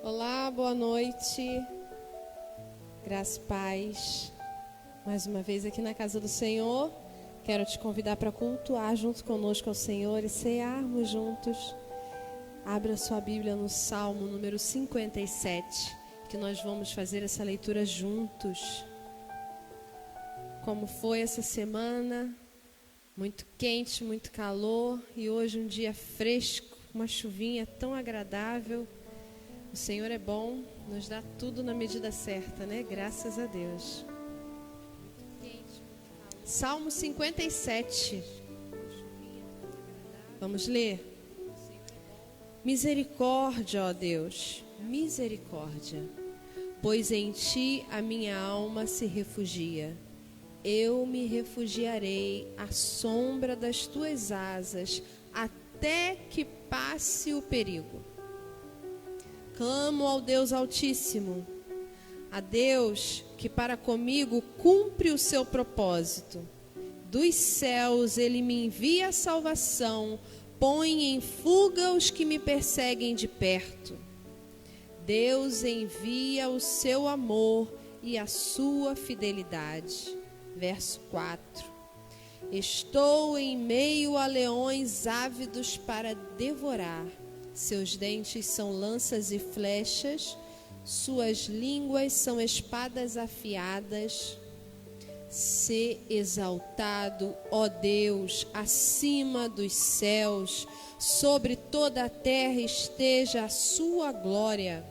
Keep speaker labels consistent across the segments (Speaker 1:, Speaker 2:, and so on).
Speaker 1: Olá, boa noite. Graça e paz. Mais uma vez aqui na casa do Senhor. Quero te convidar para cultuar junto conosco ao Senhor e cearmos juntos. Abra sua Bíblia no Salmo número 57, que nós vamos fazer essa leitura juntos. Como foi essa semana? Muito quente, muito calor, e hoje um dia fresco, uma chuvinha tão agradável. O Senhor é bom, nos dá tudo na medida certa, né? Graças a Deus. Salmo 57. Vamos ler? Misericórdia, ó Deus, misericórdia, pois em Ti a minha alma se refugia. Eu me refugiarei à sombra das Tuas asas, até que passe o perigo. Clamo ao Deus Altíssimo, a Deus que para comigo cumpre o seu propósito. Dos céus Ele me envia a salvação, põe em fuga os que me perseguem de perto. Deus envia o seu amor e a sua fidelidade. Verso 4. Estou em meio a leões ávidos para devorar. Seus dentes são lanças e flechas, suas línguas são espadas afiadas. Sê exaltado, ó Deus, acima dos céus, sobre toda a terra esteja a sua glória.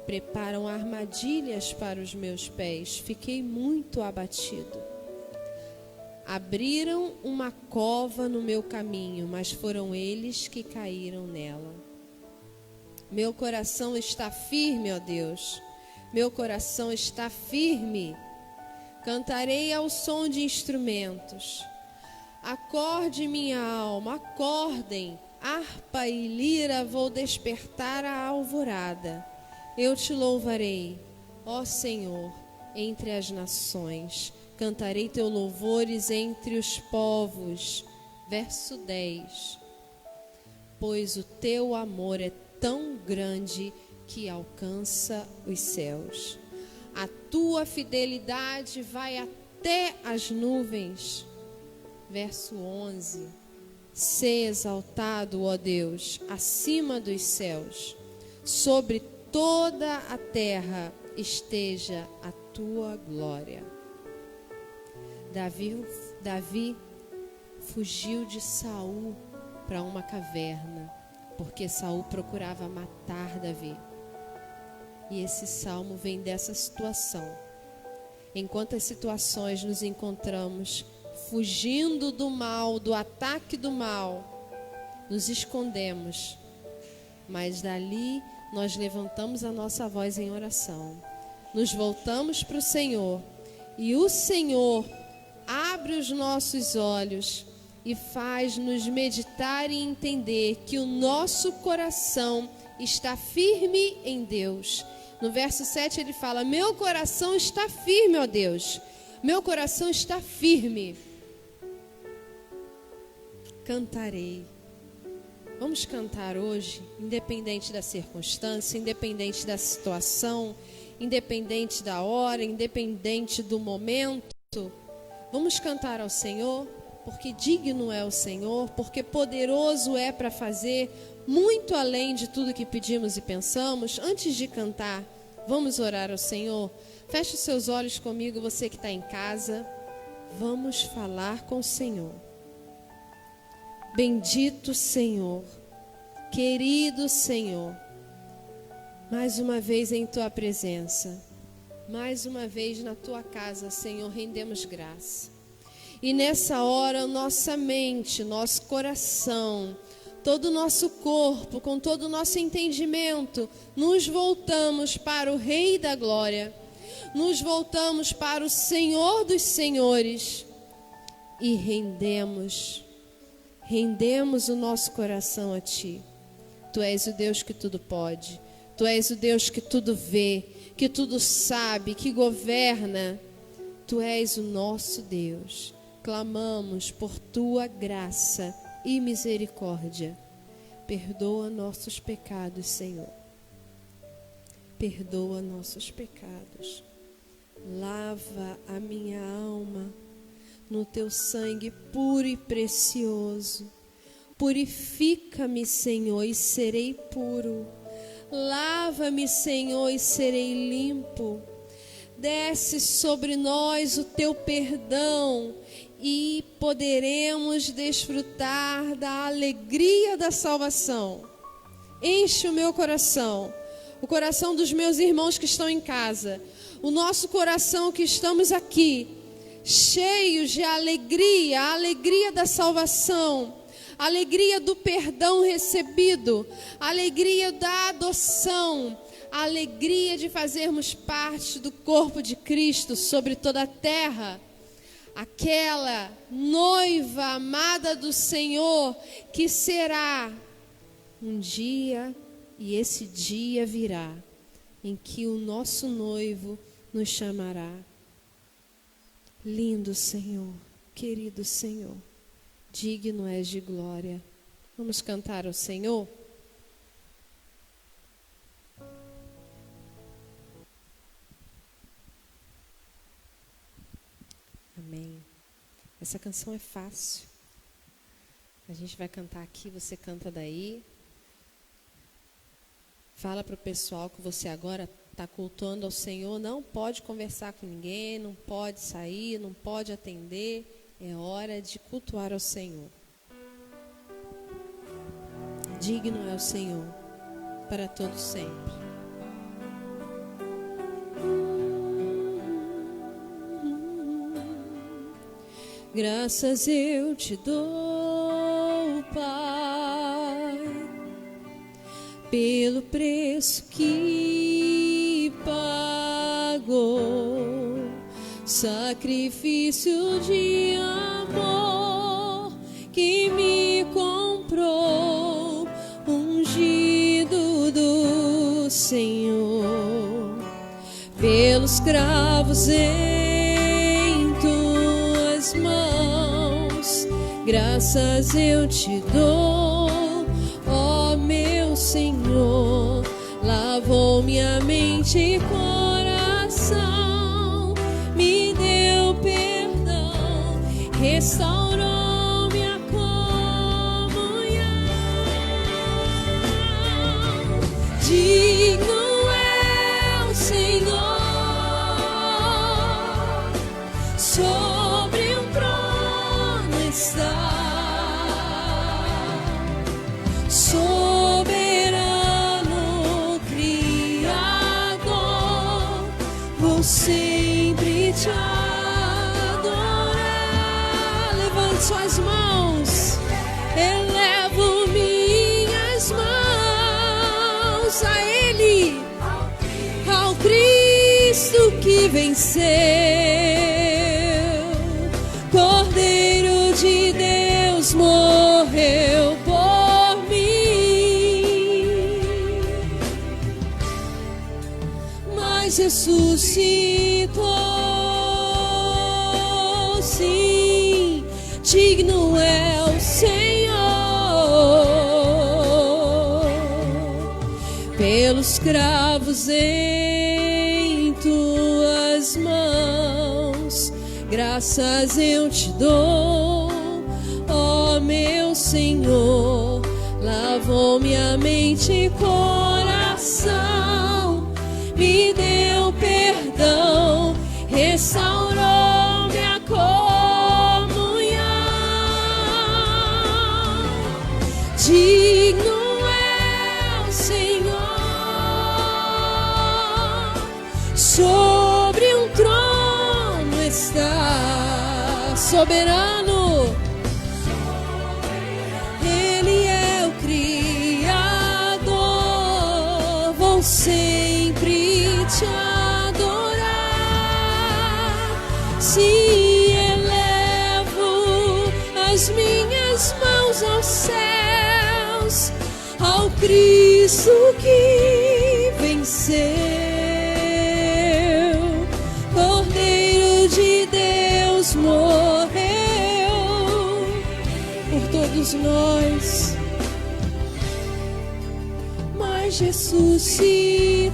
Speaker 1: Preparam armadilhas para os meus pés, fiquei muito abatido. Abriram uma cova no meu caminho, mas foram eles que caíram nela. Meu coração está firme, ó Deus, meu coração está firme. Cantarei ao som de instrumentos. Acorde minha alma, acordem, harpa e lira, vou despertar a alvorada. Eu te louvarei, ó Senhor, entre as nações. Cantarei teus louvores entre os povos. Verso 10. Pois o teu amor é tão grande que alcança os céus. A tua fidelidade vai até as nuvens. Verso 11. Sê exaltado, ó Deus, acima dos céus. Sobre toda a terra esteja a tua glória. Davi fugiu de Saul para uma caverna, porque Saul procurava matar Davi. E esse salmo vem dessa situação. Em quantas situações nos encontramos fugindo do mal, do ataque do mal, nos escondemos, mas dali nós levantamos a nossa voz em oração, nos voltamos para o Senhor, e o Senhor abre os nossos olhos e faz-nos meditar e entender que o nosso coração está firme em Deus. No verso 7 ele fala: meu coração está firme, ó Deus, meu coração está firme. Cantarei. Vamos cantar hoje, independente da circunstância, independente da situação, independente da hora, independente do momento. Vamos cantar ao Senhor, porque digno é o Senhor, porque poderoso é para fazer muito além de tudo que pedimos e pensamos. Antes de cantar, vamos orar ao Senhor. Feche os seus olhos comigo, você que está em casa. Vamos falar com o Senhor. Bendito Senhor, querido Senhor, mais uma vez em Tua presença, mais uma vez na Tua casa, Senhor, rendemos graça. E nessa hora, nossa mente, nosso coração, todo o nosso corpo, com todo o nosso entendimento, nos voltamos para o Rei da Glória, nos voltamos para o Senhor dos Senhores e rendemos o nosso coração a Ti. Tu és o Deus que tudo pode, Tu és o Deus que tudo vê, que tudo sabe, que governa. Tu és o nosso Deus. Clamamos por Tua graça e misericórdia. Perdoa nossos pecados, Senhor. perdoa nossos pecados. Lava a minha alma no teu sangue puro e precioso. Purifica-me, Senhor, e serei puro. Lava-me, Senhor, e serei limpo. Desce sobre nós o teu perdão e poderemos desfrutar da alegria da salvação. Enche o meu coração, o coração dos meus irmãos que estão em casa, o nosso coração que estamos aqui, cheios de alegria, a alegria da salvação, a alegria do perdão recebido, a alegria da adoção, a alegria de fazermos parte do corpo de Cristo sobre toda a terra. Aquela noiva amada do Senhor que será um dia, e esse dia virá, em que o nosso noivo nos chamará. Lindo Senhor, querido Senhor, digno és de glória. Vamos cantar ao Senhor? Amém. Essa canção é fácil. A gente vai cantar aqui, você canta daí. Fala para o pessoal que você agora está cultuando ao Senhor. Não pode conversar com ninguém, não pode sair, não pode atender. É hora de cultuar ao Senhor. Digno é o Senhor para todo sempre. Graças eu te dou, Pai, pelo preço que pagou, sacrifício de amor que me comprou, ungido do Senhor, pelos cravos em tuas mãos, graças eu te dou, ó meu Senhor, lavou minha mente e coração, me deu perdão, restaurou minha comunhão. Digno é o Senhor, sobre um trono está, soberano Criador, vou sempre te adorar. Levante suas mãos, elevo minhas mãos a Ele, ao Cristo que venceu, Cordeiro de Deus morreu por mim, mas ressuscitou, sim, digno é o Senhor, pelos cravos em tuas mãos, graças eu te dou, ó meu Senhor, lavou minha mente e coração, me deu perdão, restaurou minha comunhão. Digno é o Senhor, sobre um trono está, soberano, Ele é o Criador, vou sempre te adorar, sim, elevo as minhas mãos aos céus, ao Cristo que venceu, Cordeiro de Deus morreu por todos nós, mas ressuscitou.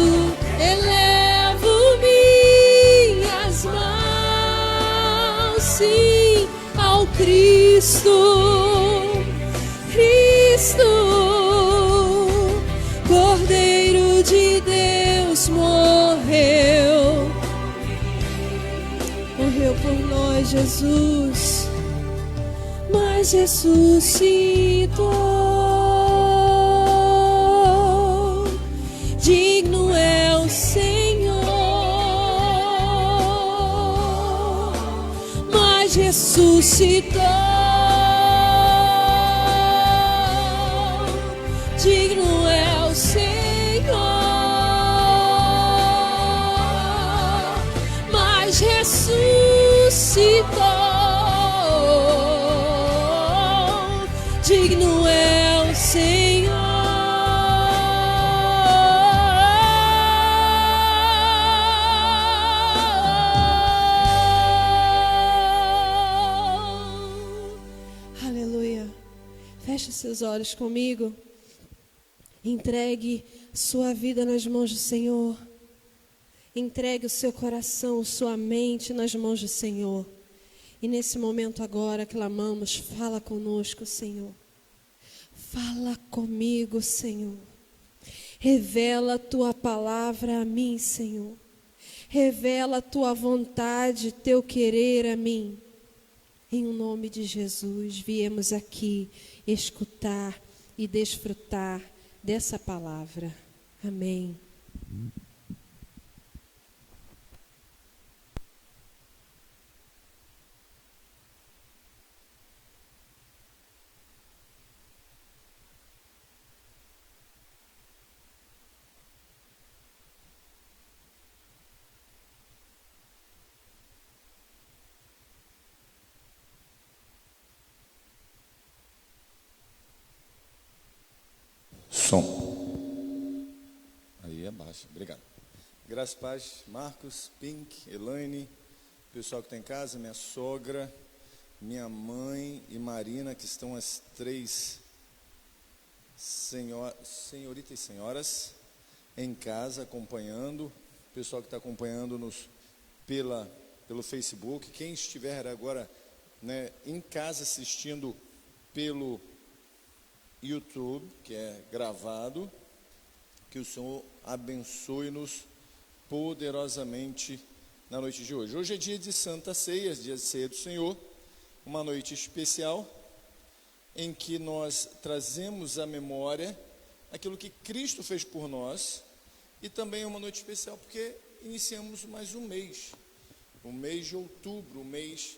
Speaker 1: elevo minhas mãos, sim, ao Cristo, Cristo, Cordeiro de Deus, morreu por nós, Jesus, mas ressuscitou. Digno é o Senhor, mas ressuscitou. Digno é o Senhor, mas ressuscitou. Digno é o Senhor. Aleluia. Feche seus olhos comigo. Entregue sua vida nas mãos do Senhor. Entregue o seu coração, sua mente nas mãos do Senhor. E nesse momento agora clamamos, fala conosco, Senhor. Fala comigo, Senhor. Revela a tua palavra a mim, Senhor. Revela a tua vontade, teu querer a mim. Em nome de Jesus, viemos aqui escutar e desfrutar dessa palavra. Amém.
Speaker 2: Som. Aí é baixo, obrigado. Graças e paz, Marcos, Pink, Elaine, pessoal que está em casa, minha sogra, minha mãe e Marina, que estão as três senhoritas e senhoras em casa acompanhando, pessoal que está acompanhando-nos pelo Facebook, quem estiver agora, né, em casa assistindo pelo YouTube, que é gravado, que o Senhor abençoe-nos poderosamente na noite de hoje. Hoje é dia de Santa Ceia, dia de Ceia do Senhor, uma noite especial em que nós trazemos à memória aquilo que Cristo fez por nós, e também é uma noite especial porque iniciamos mais um mês, o mês de outubro, o mês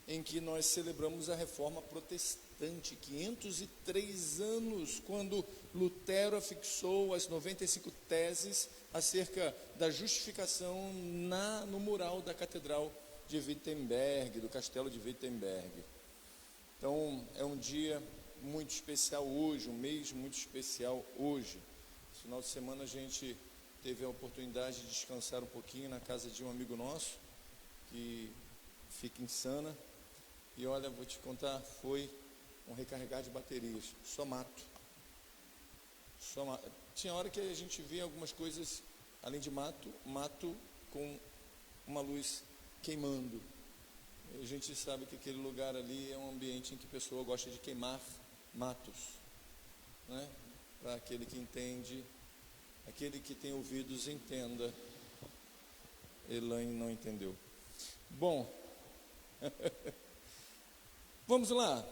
Speaker 2: em que nós celebramos a Reforma Protestante, 503 anos, quando Lutero afixou as 95 teses acerca da justificação no mural da Catedral de Wittenberg, do Castelo de Wittenberg. Então, é um dia muito especial hoje, um mês muito especial hoje. No final de semana a gente teve a oportunidade de descansar um pouquinho na casa de um amigo nosso, que fica em Sana, e olha, vou te contar, foi um recarregar de baterias, só mato. Tinha hora que a gente via algumas coisas, além de mato com uma luz queimando. E a gente sabe que aquele lugar ali é um ambiente em que a pessoa gosta de queimar matos, né? Para aquele que entende, aquele que tem ouvidos entenda. Elaine não entendeu. Bom, vamos lá.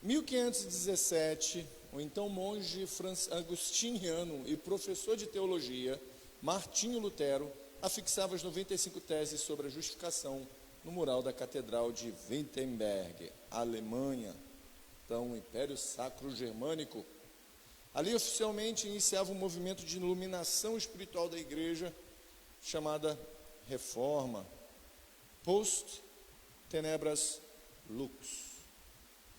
Speaker 2: 1517, o então monge agostiniano e professor de teologia, Martinho Lutero, afixava as 95 teses sobre a justificação no mural da Catedral de Wittenberg, Alemanha, então Império Sacro Germânico. Ali oficialmente iniciava um movimento de iluminação espiritual da igreja, chamada Reforma, Post Tenebras Lux.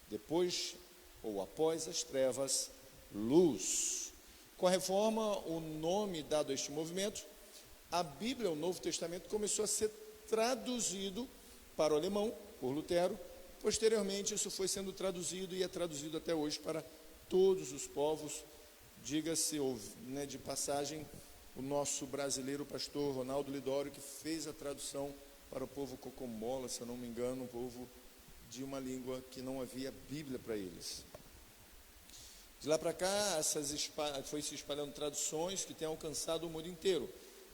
Speaker 2: Depois, ou após as trevas, luz. Com a Reforma, o nome dado a este movimento, a Bíblia, o Novo Testamento, começou a ser traduzido para o alemão, por Lutero. Posteriormente, isso foi sendo traduzido e é traduzido até hoje para todos os povos. Diga-se, né, de passagem, o nosso brasileiro pastor Ronaldo Lidório, que fez a tradução para o povo Cocombola, se eu não me engano, um povo de uma língua que não havia Bíblia para eles. De lá para cá, foi se espalhando traduções que têm alcançado o mundo inteiro.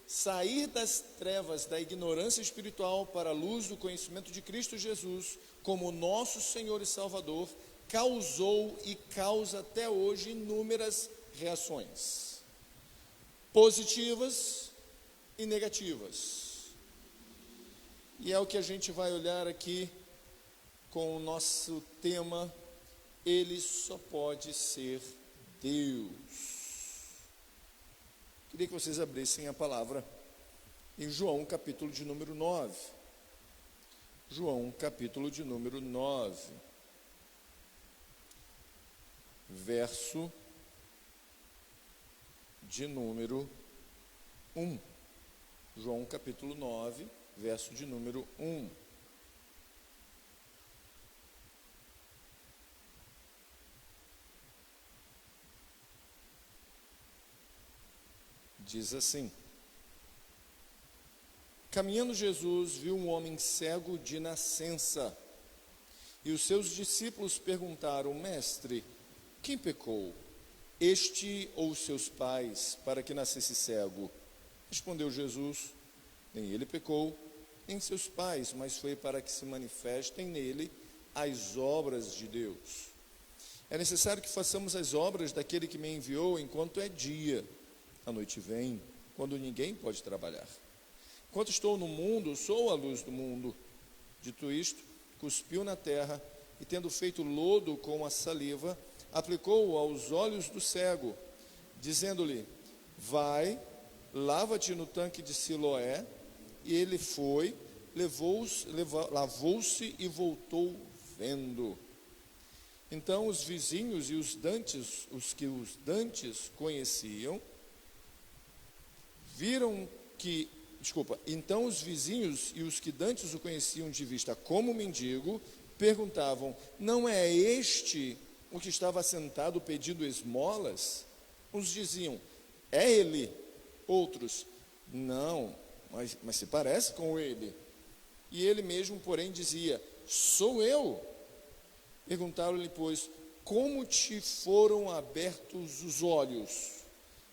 Speaker 2: Sair das trevas da ignorância espiritual para a luz do conhecimento de Cristo Jesus como nosso Senhor e Salvador causou e causa até hoje inúmeras reações, positivas e negativas. E é o que a gente vai olhar aqui com o nosso tema: Ele só pode ser Deus. Queria que vocês abrissem a palavra em João, capítulo de número 9. João, capítulo de número 9, verso de número 1. João, capítulo 9, verso de número 1. Diz assim: caminhando Jesus viu um homem cego de nascença, e os seus discípulos perguntaram: mestre, quem pecou, este ou os seus pais, para que nascesse cego? Respondeu Jesus: nem ele pecou, nem seus pais, mas foi para que se manifestem nele as obras de Deus. É necessário que façamos as obras daquele que me enviou enquanto é dia. A noite vem, quando ninguém pode trabalhar. Enquanto estou no mundo, sou a luz do mundo. Dito isto, cuspiu na terra e, tendo feito lodo com a saliva, aplicou-o aos olhos do cego, dizendo-lhe: vai, lava-te no tanque de Siloé. E ele foi, lavou-se e voltou vendo. Então os vizinhos e os que os dantes conheciam, então os vizinhos e os que dantes o conheciam de vista como mendigo, perguntavam: não é este o que estava sentado pedindo esmolas? Uns diziam: é ele. Outros: não, mas se parece com ele. E ele mesmo, porém, dizia: sou eu. Perguntaram-lhe, pois: como te foram abertos os olhos?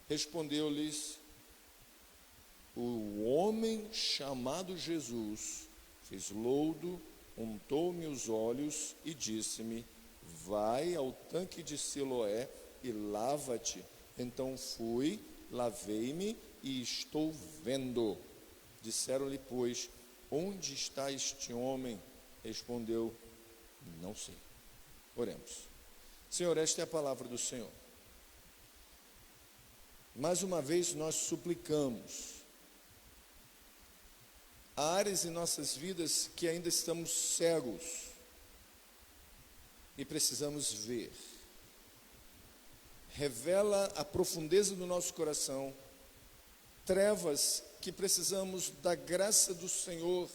Speaker 2: Respondeu-lhes: o homem chamado Jesus fez lodo, untou-me os olhos e disse-me: vai ao tanque de Siloé e lava-te. Então fui, lavei-me e estou vendo. Disseram-lhe, pois: onde está este homem? Respondeu: não sei. Oremos. Senhor, esta é a palavra do Senhor. Mais uma vez nós suplicamos. Há áreas em nossas vidas que ainda estamos cegos e precisamos ver. Revela a profundeza do nosso coração, trevas que precisamos da graça do Senhor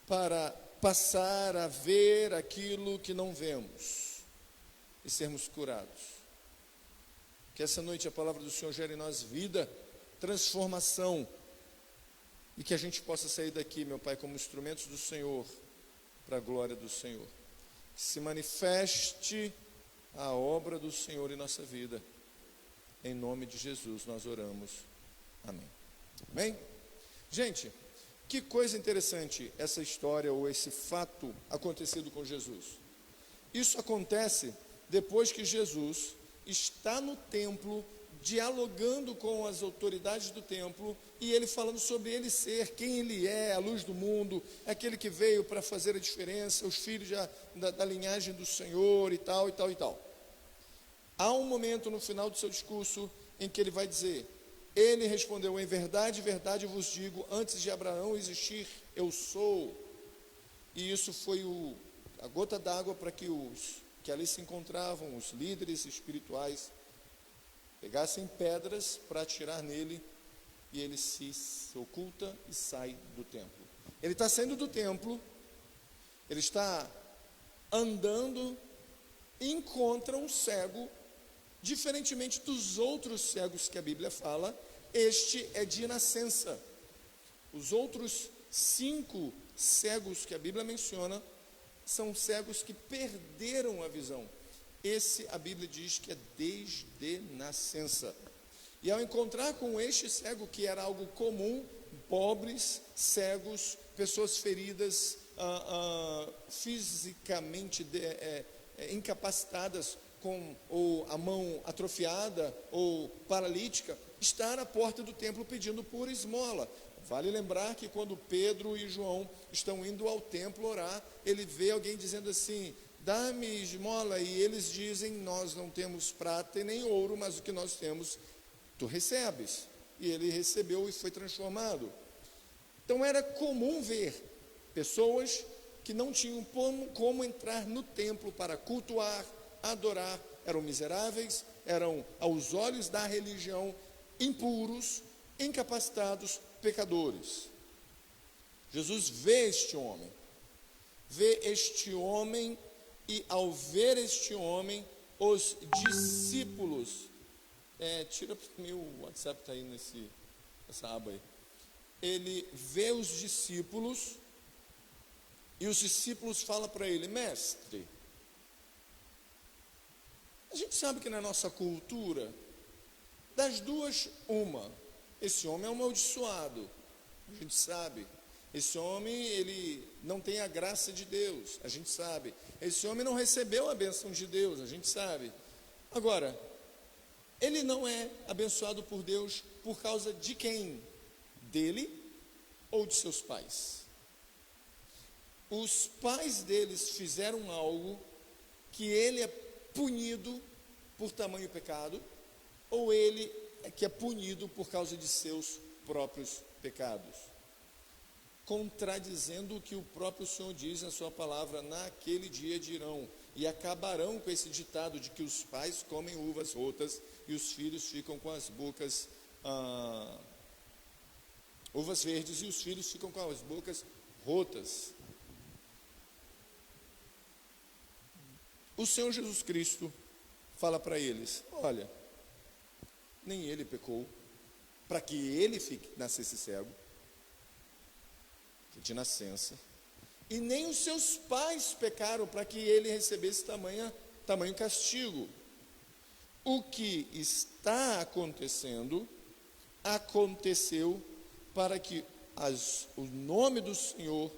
Speaker 2: para passar a ver aquilo que não vemos e sermos curados. Que essa noite a palavra do Senhor gere em nós vida, transformação, e que a gente possa sair daqui, meu Pai, como instrumentos do Senhor, para a glória do Senhor. Que se manifeste a obra do Senhor em nossa vida. Em nome de Jesus nós oramos. Amém. Amém? Gente, que coisa interessante essa história ou esse fato acontecido com Jesus. Isso acontece depois que Jesus está no templo, dialogando com as autoridades do templo, e ele falando sobre ele ser quem ele é, a luz do mundo, aquele que veio para fazer a diferença, os filhos da linhagem do Senhor e tal, e tal, e tal. Há um momento no final do seu discurso em que ele vai dizer: ele respondeu: em verdade, verdade vos digo, antes de Abraão existir, eu sou. E isso foi a gota d'água para que os que ali se encontravam, os líderes espirituais, pegassem pedras para atirar nele, e ele se oculta e sai do templo. Ele está saindo do templo, ele está andando, e encontra um cego, diferentemente dos outros cegos que a Bíblia fala. este é de nascença. Os outros 5 cegos que a Bíblia menciona são cegos que perderam a visão. Esse, a Bíblia diz que é desde nascença. E ao encontrar com este cego, que era algo comum, pobres, cegos, pessoas feridas, fisicamente incapacitadas, com ou a mão atrofiada ou paralítica, estar à porta do templo pedindo por esmola. Vale lembrar que quando Pedro e João estão indo ao templo orar, ele vê alguém dizendo assim: dá-me esmola, e eles dizem: nós não temos prata e nem ouro, mas o que nós temos, tu recebes. E ele recebeu e foi transformado. Então era comum ver pessoas que não tinham como entrar no templo para cultuar, adorar, eram miseráveis, eram, aos olhos da religião, impuros, incapacitados, pecadores. Jesus vê este homem, e ao ver este homem, os discípulos, tira para mim o WhatsApp, está aí nessa aba aí. Ele vê os discípulos, e os discípulos falam para ele: mestre, a gente sabe que na nossa cultura, das duas, uma, esse homem é um amaldiçoado, a gente sabe. Esse homem, ele não tem a graça de Deus, a gente sabe. Esse homem não recebeu a bênção de Deus, a gente sabe. Agora, ele não é abençoado por Deus por causa de quem? Dele ou de seus pais? Os pais deles fizeram algo que ele é punido por tamanho pecado, ou ele é que é punido por causa de seus próprios pecados? Contradizendo o que o próprio Senhor diz na sua palavra: naquele dia dirão, e acabarão com esse ditado de que os pais comem uvas rotas e os filhos ficam com as bocas, uvas verdes, e os filhos ficam com as bocas rotas. O Senhor Jesus Cristo fala para eles: olha, nem ele pecou para que ele nascesse cego, de nascença, e nem os seus pais pecaram para que ele recebesse tamanho castigo. O que está acontecendo, aconteceu para que o nome do Senhor,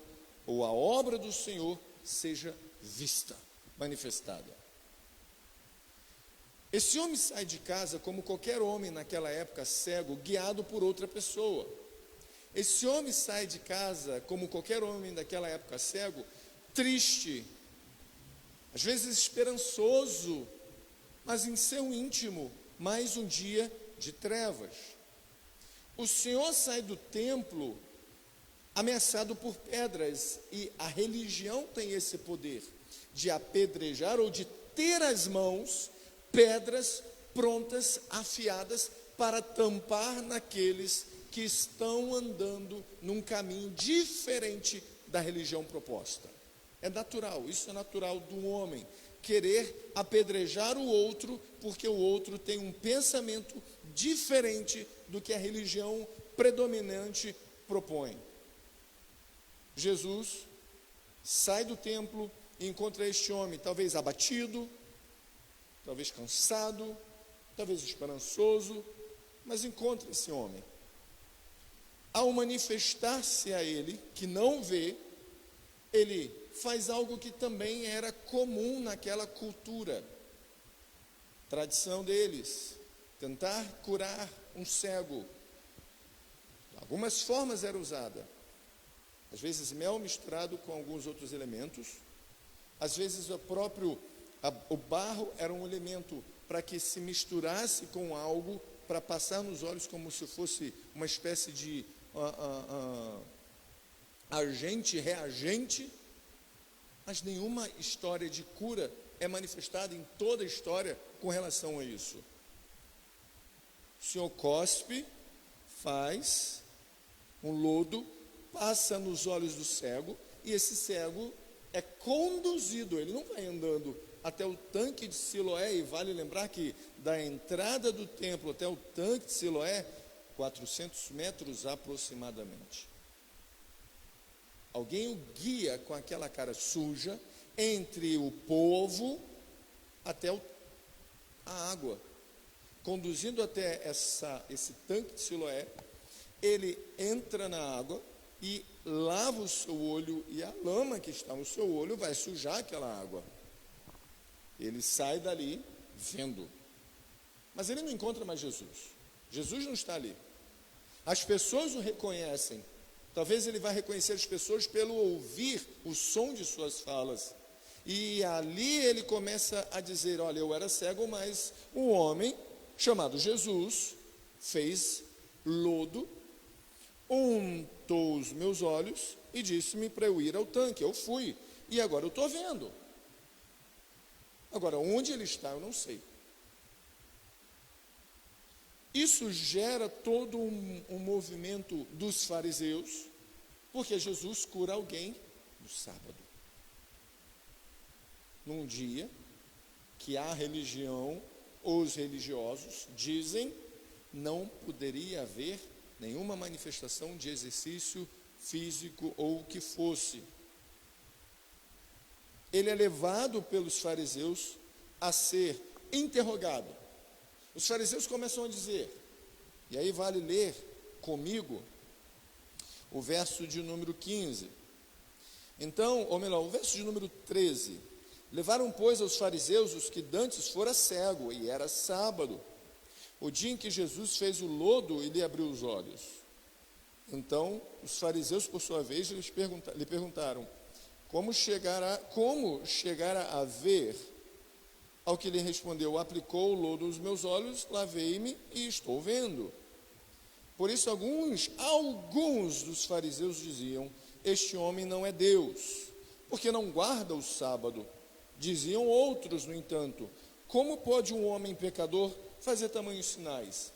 Speaker 2: ou a obra do Senhor, seja vista, manifestada. Esse homem sai de casa como qualquer homem naquela época, cego, guiado por outra pessoa. Esse homem sai de casa como qualquer homem daquela época, cego, triste, às vezes esperançoso, mas em seu íntimo, mais um dia de trevas. O Senhor sai do templo ameaçado por pedras, e a religião tem esse poder de apedrejar ou de ter as mãos pedras prontas, afiadas, para tampar naqueles que estão andando num caminho diferente da religião proposta. É natural, isso é natural do homem, querer apedrejar o outro, porque o outro tem um pensamento diferente do que a religião predominante propõe. Jesus sai do templo e encontra este homem, talvez abatido, talvez cansado, talvez esperançoso, mas encontra esse homem. Ao manifestar-se a ele, que não vê, ele faz algo que também era comum naquela cultura, tradição deles, tentar curar um cego. Algumas formas eram usadas, às vezes mel misturado com alguns outros elementos, às vezes o barro era um elemento para que se misturasse com algo, para passar nos olhos como se fosse uma espécie de agente, reagente, mas nenhuma história de cura é manifestada em toda a história com relação a isso. O Senhor cospe, faz um lodo, passa nos olhos do cego, e esse cego é conduzido, ele não vai andando até o tanque de Siloé, e vale lembrar que da entrada do templo até o tanque de Siloé, 400 metros aproximadamente. Alguém o guia com aquela cara suja entre o povo até a água, conduzindo até esse tanque de Siloé. Ele entra na água e lava o seu olho, e a lama que está no seu olho vai sujar aquela água. Ele sai dali vendo, mas ele não encontra mais Jesus. Jesus não está ali. As pessoas o reconhecem. Talvez ele vá reconhecer as pessoas pelo ouvir o som de suas falas. E ali ele começa a dizer: olha, eu era cego, mas um homem chamado Jesus fez lodo, untou os meus olhos e disse-me para eu ir ao tanque. Eu fui, e agora eu estou vendo. Agora, onde ele está, eu não sei. Isso gera todo um movimento dos fariseus, porque Jesus cura alguém no sábado. Num dia que a religião, os religiosos dizem, não poderia haver nenhuma manifestação de exercício físico ou o que fosse. Ele é levado pelos fariseus a ser interrogado. Os fariseus começam a dizer, e aí vale ler comigo o verso de número 15. Então, ou melhor, o verso de número 13. Levaram, pois, aos fariseus os que dantes fora cego, e era sábado, o dia em que Jesus fez o lodo e lhe abriu os olhos. Então, os fariseus, por sua vez, lhe perguntaram, como chegara a ver? Ao que lhe respondeu, aplicou o lodo nos meus olhos, lavei-me e estou vendo. Por isso alguns dos fariseus diziam, este homem não é Deus, porque não guarda o sábado. Diziam outros, no entanto, como pode um homem pecador fazer tamanhos sinais?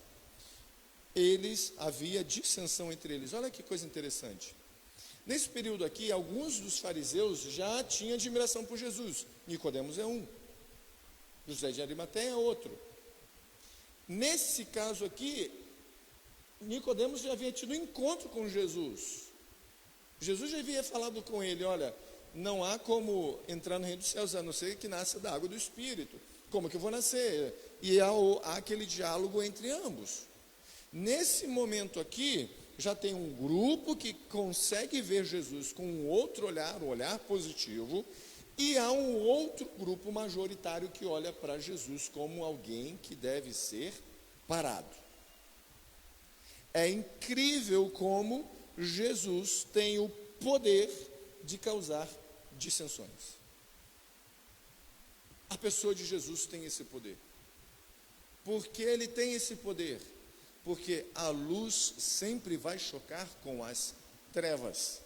Speaker 2: Havia dissensão entre eles. Olha que coisa interessante. Nesse período aqui, alguns dos fariseus já tinham admiração por Jesus. Nicodemos é um. José de Arimateia é outro. Nesse caso aqui, Nicodemos já havia tido um encontro com Jesus. Jesus já havia falado com ele, olha, não há como entrar no reino dos céus, a não ser que nasça da água do Espírito. Como que eu vou nascer? E há aquele diálogo entre ambos. Nesse momento aqui, já tem um grupo que consegue ver Jesus com um outro olhar, um olhar positivo, e há um outro grupo majoritário que olha para Jesus como alguém que deve ser parado. É incrível como Jesus tem o poder de causar dissensões. A pessoa de Jesus tem esse poder. Por que ele tem esse poder? Porque a luz sempre vai chocar com as trevas.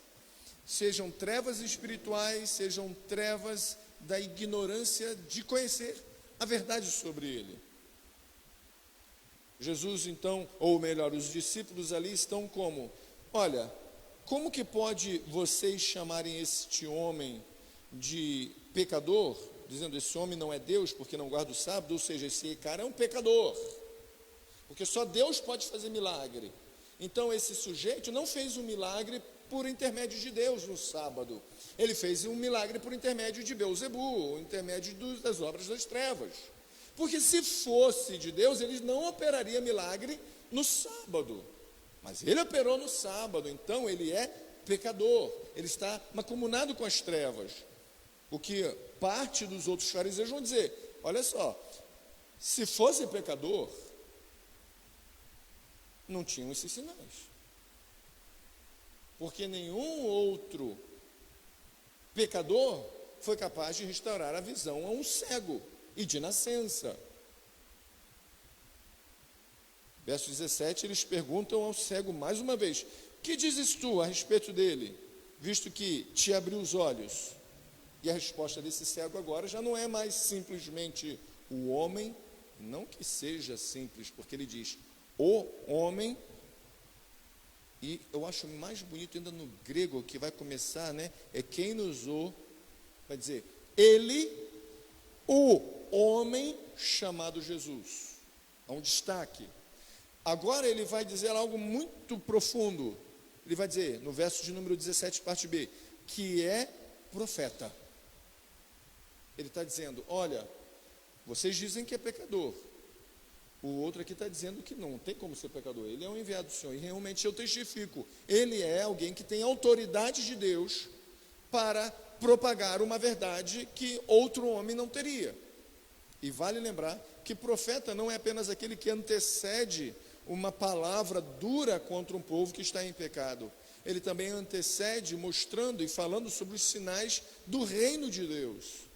Speaker 2: Sejam trevas espirituais, sejam trevas da ignorância de conhecer a verdade sobre ele. Jesus então, ou melhor, os discípulos ali estão como? Olha, como que pode vocês chamarem este homem de pecador, dizendo esse homem não é Deus porque não guarda o sábado, ou seja, esse cara é um pecador, porque só Deus pode fazer milagre. Então esse sujeito não fez um milagre por intermédio de Deus no sábado, ele fez um milagre por intermédio de Beelzebu, por intermédio das obras das trevas, porque se fosse de Deus, ele não operaria milagre no sábado, mas ele operou no sábado, então ele é pecador, ele está mancomunado com as trevas. O que parte dos outros fariseus vão dizer, olha só, se fosse pecador, não tinham esses sinais, porque nenhum outro pecador foi capaz de restaurar a visão a um cego e de nascença. Verso 17, eles perguntam ao cego mais uma vez, que dizes tu a respeito dele, visto que te abriu os olhos? E a resposta desse cego agora já não é mais simplesmente o homem, não que seja simples, porque ele diz, o homem. E eu acho mais bonito ainda no grego, que vai começar, é quem nos usou, vai dizer, ele, o homem chamado Jesus. Há um destaque. Agora ele vai dizer algo muito profundo. Ele vai dizer, no verso de número 17, parte B, que é profeta. Ele está dizendo, olha, vocês dizem que é pecador. O outro aqui está dizendo que não tem como ser pecador. Ele é um enviado do Senhor. E realmente eu testifico. Ele é alguém que tem autoridade de Deus para propagar uma verdade que outro homem não teria. E vale lembrar que profeta não é apenas aquele que antecede uma palavra dura contra um povo que está em pecado. Ele também antecede mostrando e falando sobre os sinais do reino de Deus.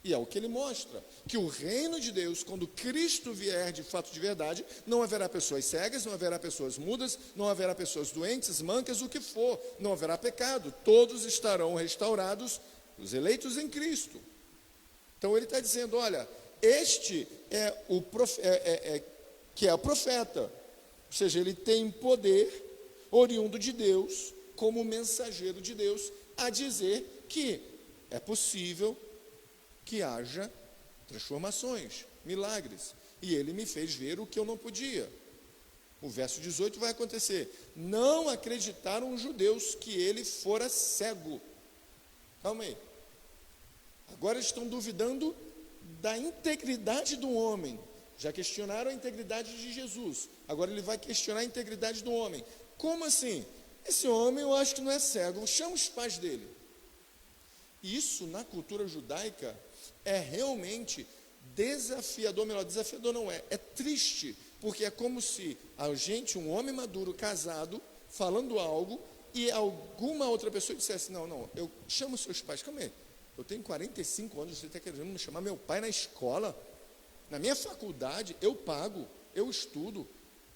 Speaker 2: E é o que ele mostra, que o reino de Deus, quando Cristo vier de fato de verdade, não haverá pessoas cegas, não haverá pessoas mudas, não haverá pessoas doentes, mancas, o que for, não haverá pecado, todos estarão restaurados, os eleitos em Cristo. Então ele está dizendo, olha, este é o que é o profeta, ou seja, ele tem poder oriundo de Deus, como mensageiro de Deus, a dizer que é possível que haja transformações, milagres. E ele me fez ver o que eu não podia. O verso 18 vai acontecer. Não acreditaram os judeus que ele fora cego. Calma aí. Agora estão duvidando da integridade do homem. Já questionaram a integridade de Jesus. Agora ele vai questionar a integridade do homem. Como assim? Esse homem eu acho que não é cego. Chama os pais dele. Isso na cultura judaica é realmente desafiador, melhor, desafiador não é triste, porque é como se a gente, um homem maduro, casado, falando algo, e alguma outra pessoa dissesse, não, eu chamo seus pais, calma aí, eu tenho 45 anos, você está querendo me chamar meu pai na escola, na minha faculdade, eu pago, eu estudo,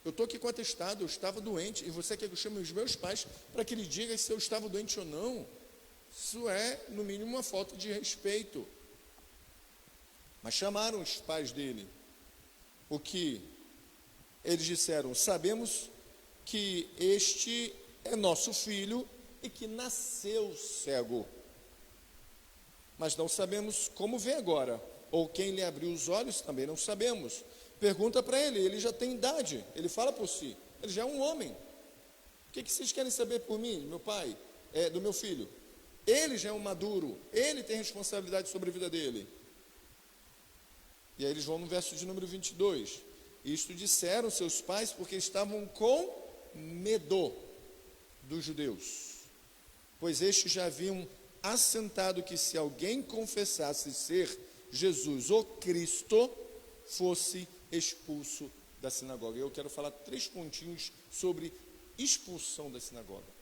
Speaker 2: eu estou aqui com atestado, eu estava doente, e você quer que eu chame os meus pais para que ele diga se eu estava doente ou não? Isso é, no mínimo, uma falta de respeito. Mas chamaram os pais dele. O que eles disseram? Sabemos que este é nosso filho e que nasceu cego. Mas não sabemos como vê agora. Ou quem lhe abriu os olhos, também não sabemos. Pergunta para ele, ele já tem idade. Ele fala por si. Ele já é um homem. O que vocês querem saber por mim, meu pai? Do meu filho? Ele já é um maduro. Ele tem responsabilidade sobre a vida dele. E aí eles vão no verso de número 22. Isto disseram seus pais porque estavam com medo dos judeus. Pois estes já haviam assentado que se alguém confessasse ser Jesus o Cristo, fosse expulso da sinagoga. Eu quero falar 3 pontinhos sobre expulsão da sinagoga.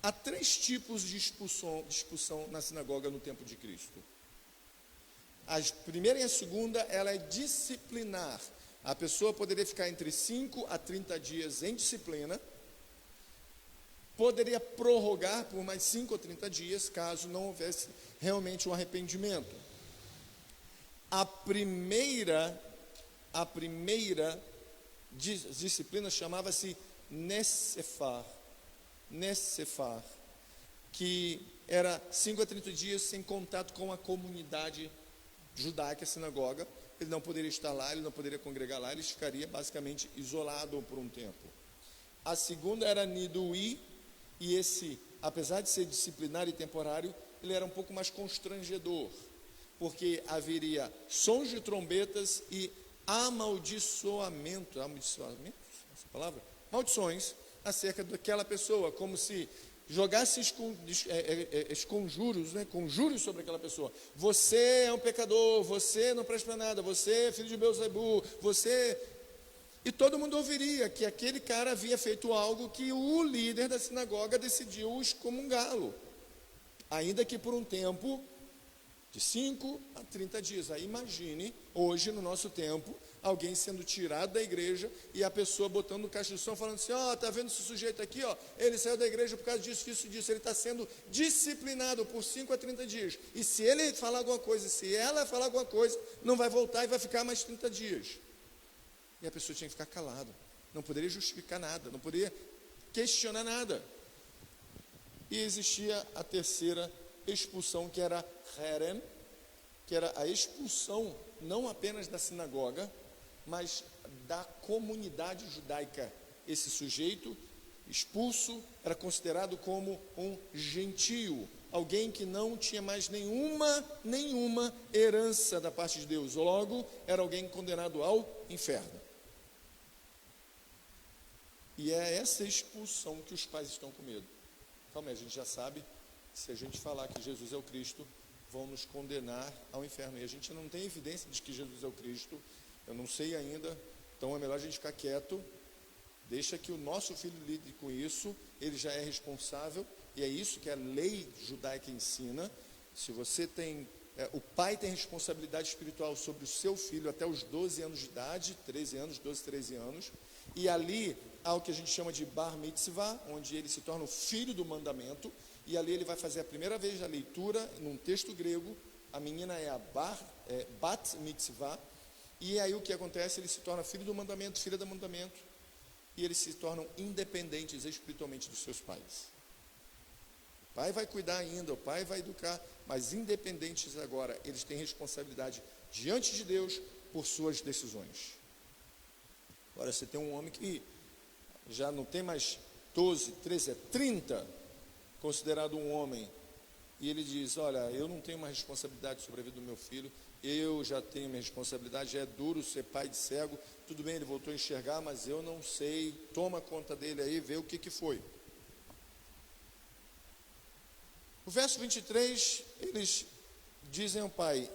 Speaker 2: Há 3 tipos de expulsão na sinagoga no tempo de Cristo. A primeira e a segunda, ela é disciplinar. A pessoa poderia ficar entre 5 a 30 dias em disciplina, poderia prorrogar por mais 5 ou 30 dias, caso não houvesse realmente um arrependimento. A primeira disciplina chamava-se Nessefar, que era 5 a 30 dias sem contato com a comunidade judaica, a sinagoga. Ele não poderia estar lá, ele não poderia congregar lá, ele ficaria basicamente isolado por um tempo. A segunda era Niduí, e esse, apesar de ser disciplinar e temporário, ele era um pouco mais constrangedor, porque haveria sons de trombetas e amaldiçoamento, essa palavra? Maldições acerca daquela pessoa, como se jogasse conjuros, conjuros sobre aquela pessoa. Você é um pecador, você não presta para nada, você é filho de Belzebu, você... E todo mundo ouviria que aquele cara havia feito algo que o líder da sinagoga decidiu excomungá-lo, ainda que por um tempo de 5 a 30 dias. Aí imagine, hoje no nosso tempo, alguém sendo tirado da igreja e a pessoa botando no caixa de som, falando assim, tá vendo esse sujeito aqui, ele saiu da igreja por causa disso, ele está sendo disciplinado por 5 a 30 dias, e se ele falar alguma coisa, se ela falar alguma coisa, não vai voltar e vai ficar mais 30 dias, e a pessoa tinha que ficar calada, não poderia justificar nada, não poderia questionar nada. E existia a terceira expulsão, que era Herem, que era a expulsão não apenas da sinagoga, mas da comunidade judaica. Esse sujeito expulso era considerado como um gentio, alguém que não tinha mais nenhuma herança da parte de Deus, logo era alguém condenado ao inferno. E é essa expulsão que os pais estão com medo. Calma aí, a gente já sabe, se a gente falar que Jesus é o Cristo, vão nos condenar ao inferno, e a gente não tem evidência de que Jesus é o Cristo, eu não sei ainda, então é melhor a gente ficar quieto, deixa que o nosso filho lide com isso, ele já é responsável, e é isso que a lei judaica ensina. Se você tem, o pai tem responsabilidade espiritual sobre o seu filho até os 12 anos de idade, 13 anos, 12, 13 anos, e ali há o que a gente chama de bar mitzvah, onde ele se torna o filho do mandamento, e ali ele vai fazer a primeira vez a leitura, num texto grego, a menina é a bat mitzvah, e aí o que acontece? Ele se torna filho do mandamento, filha do mandamento, e eles se tornam independentes espiritualmente dos seus pais. O pai vai cuidar ainda, o pai vai educar, mas independentes agora, eles têm responsabilidade diante de Deus por suas decisões. Agora, você tem um homem que já não tem mais 12, 13, 30, considerado um homem, e ele diz, olha, eu não tenho mais responsabilidade sobre a vida do meu filho, eu já tenho minha responsabilidade, já é duro ser pai de cego, tudo bem, ele voltou a enxergar, mas eu não sei, toma conta dele aí, vê o que foi. O verso 23, eles dizem ao pai,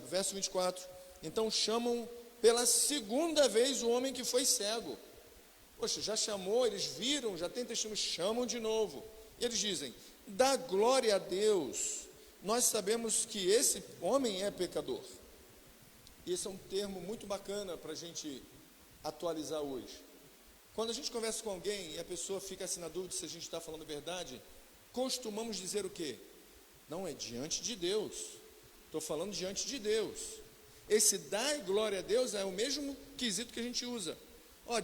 Speaker 2: verso 24, então chamam pela segunda vez o homem que foi cego. Poxa, já chamou, eles viram, já tem testemunho, chamam de novo. E eles dizem, dá glória a Deus, nós sabemos que esse homem é pecador. E esse é um termo muito bacana para a gente atualizar hoje. Quando a gente conversa com alguém e a pessoa fica assim na dúvida se a gente está falando a verdade, costumamos dizer o quê? Não, é diante de Deus. Estou falando diante de Deus. Esse dar glória a Deus é o mesmo quesito que a gente usa.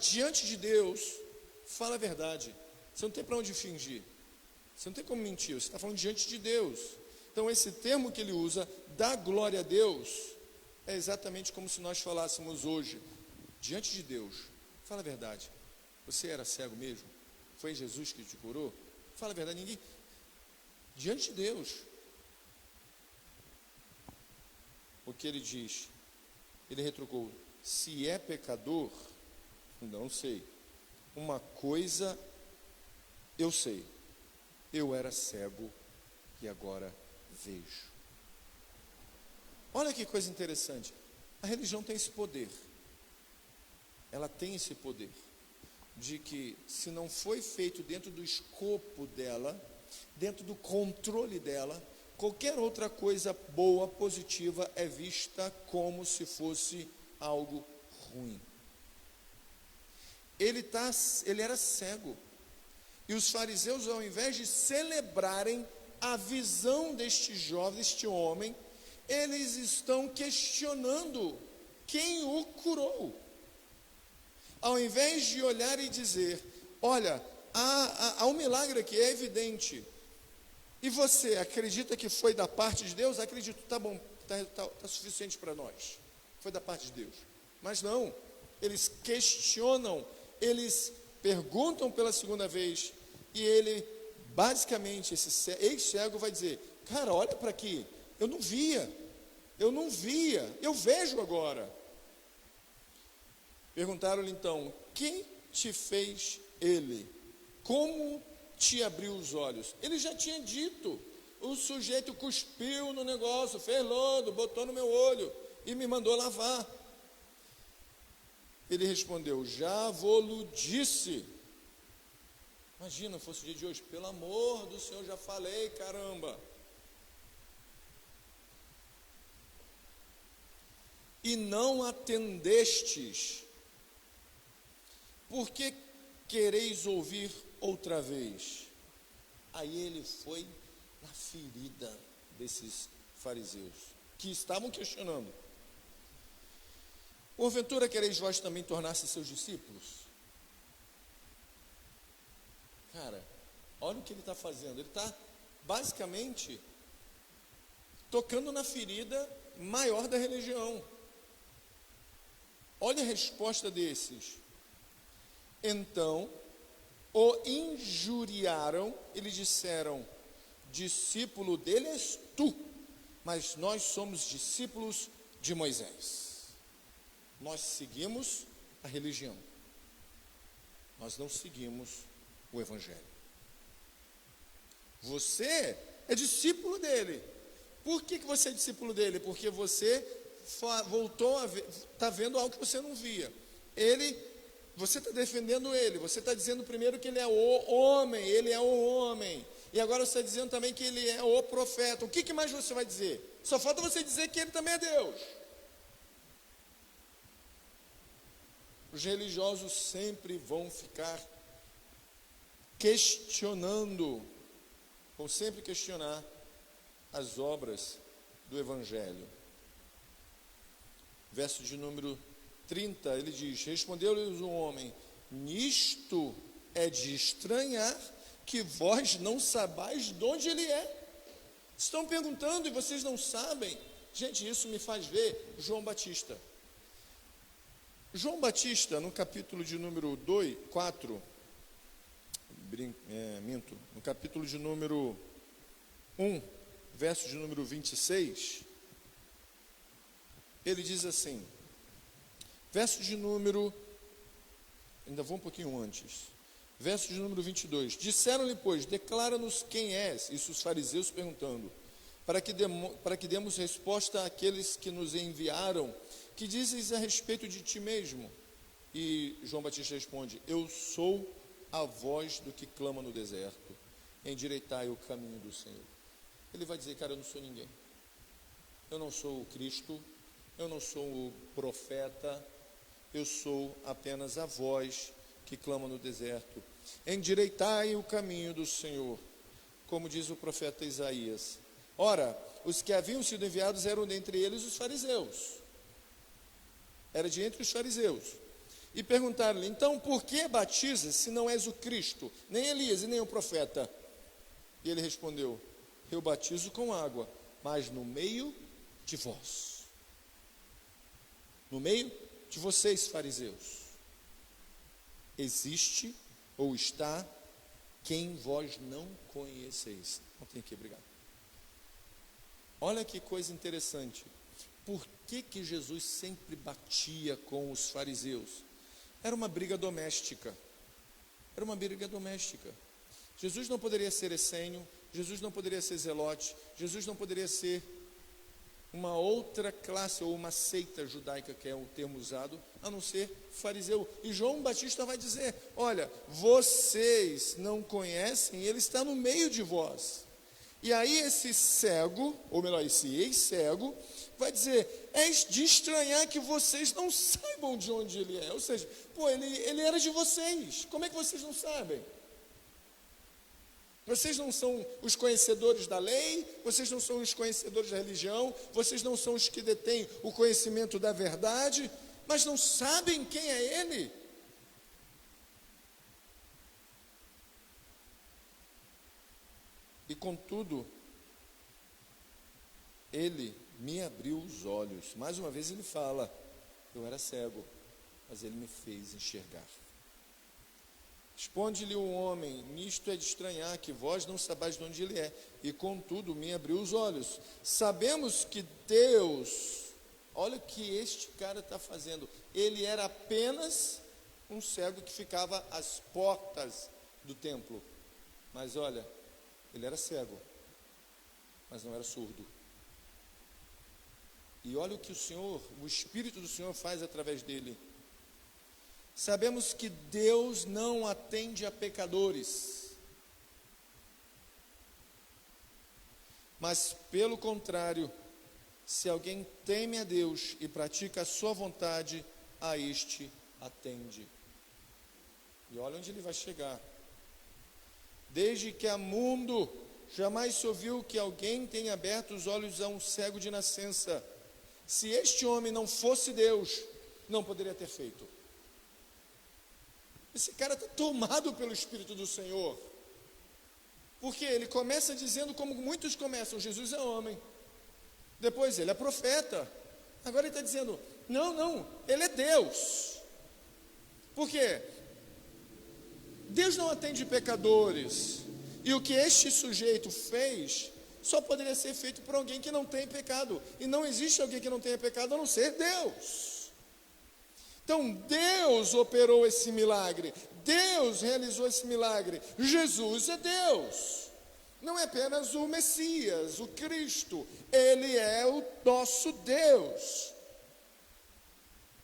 Speaker 2: Diante de Deus, fala a verdade. Você não tem para onde fingir. Você não tem como mentir. Você está falando diante de Deus. Então, esse termo que ele usa, dar glória a Deus, é exatamente como se nós falássemos hoje, diante de Deus, fala a verdade. Você era cego mesmo? Foi Jesus que te curou? Fala a verdade, ninguém. Diante de Deus. O que ele diz? Ele retrucou, se é pecador, não sei. Uma coisa eu sei. Eu era cego e agora vejo. Olha que coisa interessante. A religião tem esse poder. Ela tem esse poder de que, se não foi feito dentro do escopo dela, dentro do controle dela, qualquer outra coisa boa, positiva, é vista como se fosse algo ruim. Ele era cego. E os fariseus, ao invés de celebrarem a visão deste jovem, deste homem, eles estão questionando quem o curou. Ao invés de olhar e dizer, olha, há um milagre aqui, é evidente. E você acredita que foi da parte de Deus? Acredito, tá bom, tá suficiente para nós. Foi da parte de Deus. Mas não, eles questionam, eles perguntam pela segunda vez, e ele, basicamente, esse ex-cego vai dizer, cara, olha para aqui, eu não via, eu vejo agora. Perguntaram-lhe então, quem te fez ele? Como te abriu os olhos? Ele já tinha dito, o sujeito cuspiu no negócio, fez lodo, botou no meu olho e me mandou lavar. Ele respondeu, já vou-lo disse. Imagina, fosse o dia de hoje, pelo amor do Senhor, já falei, caramba. E não atendestes. Por que quereis ouvir outra vez? Aí ele foi na ferida desses fariseus, que estavam questionando. Porventura quereis vós também tornar-se seus discípulos? Cara, olha o que ele está fazendo. Ele está basicamente tocando na ferida maior da religião. Olha a resposta desses. Então, o injuriaram e lhe disseram: discípulo dele és tu, mas nós somos discípulos de Moisés. Nós seguimos a religião. Nós não seguimos o evangelho. Você é discípulo dele. Por que você é discípulo dele? Porque você voltou a ver, está vendo algo que você não via. Você está defendendo ele, você está dizendo primeiro que ele é o homem, e agora você está dizendo também que ele é o profeta. O que mais você vai dizer? Só falta você dizer que ele também é Deus. Os religiosos sempre vão ficar questionando, vão sempre questionar as obras do evangelho. Verso de número 30, ele diz: respondeu-lhes um homem: nisto é de estranhar que vós não sabais de onde ele é. Estão perguntando e vocês não sabem. Gente, isso me faz ver João Batista. João Batista, no capítulo de número 4, no capítulo de número 1, verso de número 26, ele diz assim, verso de número, ainda vou um pouquinho antes, verso de número 22, disseram-lhe, pois, declara-nos quem és, isso os fariseus perguntando, para que demos resposta àqueles que nos enviaram, que dizes a respeito de ti mesmo? E João Batista responde: eu sou a voz do que clama no deserto, endireitai o caminho do Senhor. Ele vai dizer: cara, eu não sou ninguém, eu não sou o Cristo, eu não sou o profeta, eu sou apenas a voz que clama no deserto, endireitai o caminho do Senhor, como diz o profeta Isaías. Ora, os que haviam sido enviados eram dentre eles os fariseus, era de entre os fariseus, e perguntaram-lhe: então por que batizas se não és o Cristo, nem Elias e nem o profeta? E ele respondeu: eu batizo com água, mas no meio de vós, no meio de vocês, fariseus, existe ou está quem vós não conheceis. Não tem que brigar. Olha que coisa interessante. Por que Jesus sempre batia com os fariseus? Era uma briga doméstica. Era uma briga doméstica. Jesus não poderia ser essênio, Jesus não poderia ser zelote, Jesus não poderia ser uma outra classe ou uma seita judaica, que é o termo usado, a não ser fariseu. E João Batista vai dizer: olha, vocês não conhecem, ele está no meio de vós. E aí esse cego, ou melhor, esse ex-cego, vai dizer: é de estranhar que vocês não saibam de onde ele é. Ou seja, ele era de vocês, como é que vocês não sabem? Vocês não são os conhecedores da lei, vocês não são os conhecedores da religião, vocês não são os que detêm o conhecimento da verdade, mas não sabem quem é ele. E contudo, ele me abriu os olhos. Mais uma vez ele fala: eu era cego, mas ele me fez enxergar. Responde-lhe o homem: nisto é de estranhar que vós não sabais de onde ele é, e contudo me abriu os olhos. Sabemos que Deus, olha o que este cara está fazendo, ele era apenas um cego que ficava às portas do templo, mas olha, ele era cego, mas não era surdo. E olha o que o Espírito do Senhor faz através dele. Sabemos que Deus não atende a pecadores, mas pelo contrário, se alguém teme a Deus e pratica a sua vontade, a este atende. E olha onde ele vai chegar. Desde que há mundo, jamais se ouviu que alguém tenha aberto os olhos a um cego de nascença. Se este homem não fosse Deus, não poderia ter feito. Esse cara está tomado pelo Espírito do Senhor. Porque ele começa dizendo, como muitos começam: Jesus é homem. Depois ele é profeta. Agora ele está dizendo: Não, ele é Deus. Por quê? Deus não atende pecadores. E o que este sujeito fez só poderia ser feito por alguém que não tem pecado. E não existe alguém que não tenha pecado a não ser Deus. Então Deus operou esse milagre. Deus realizou esse milagre. Jesus é Deus. Não é apenas o Messias, o Cristo. Ele é o nosso Deus.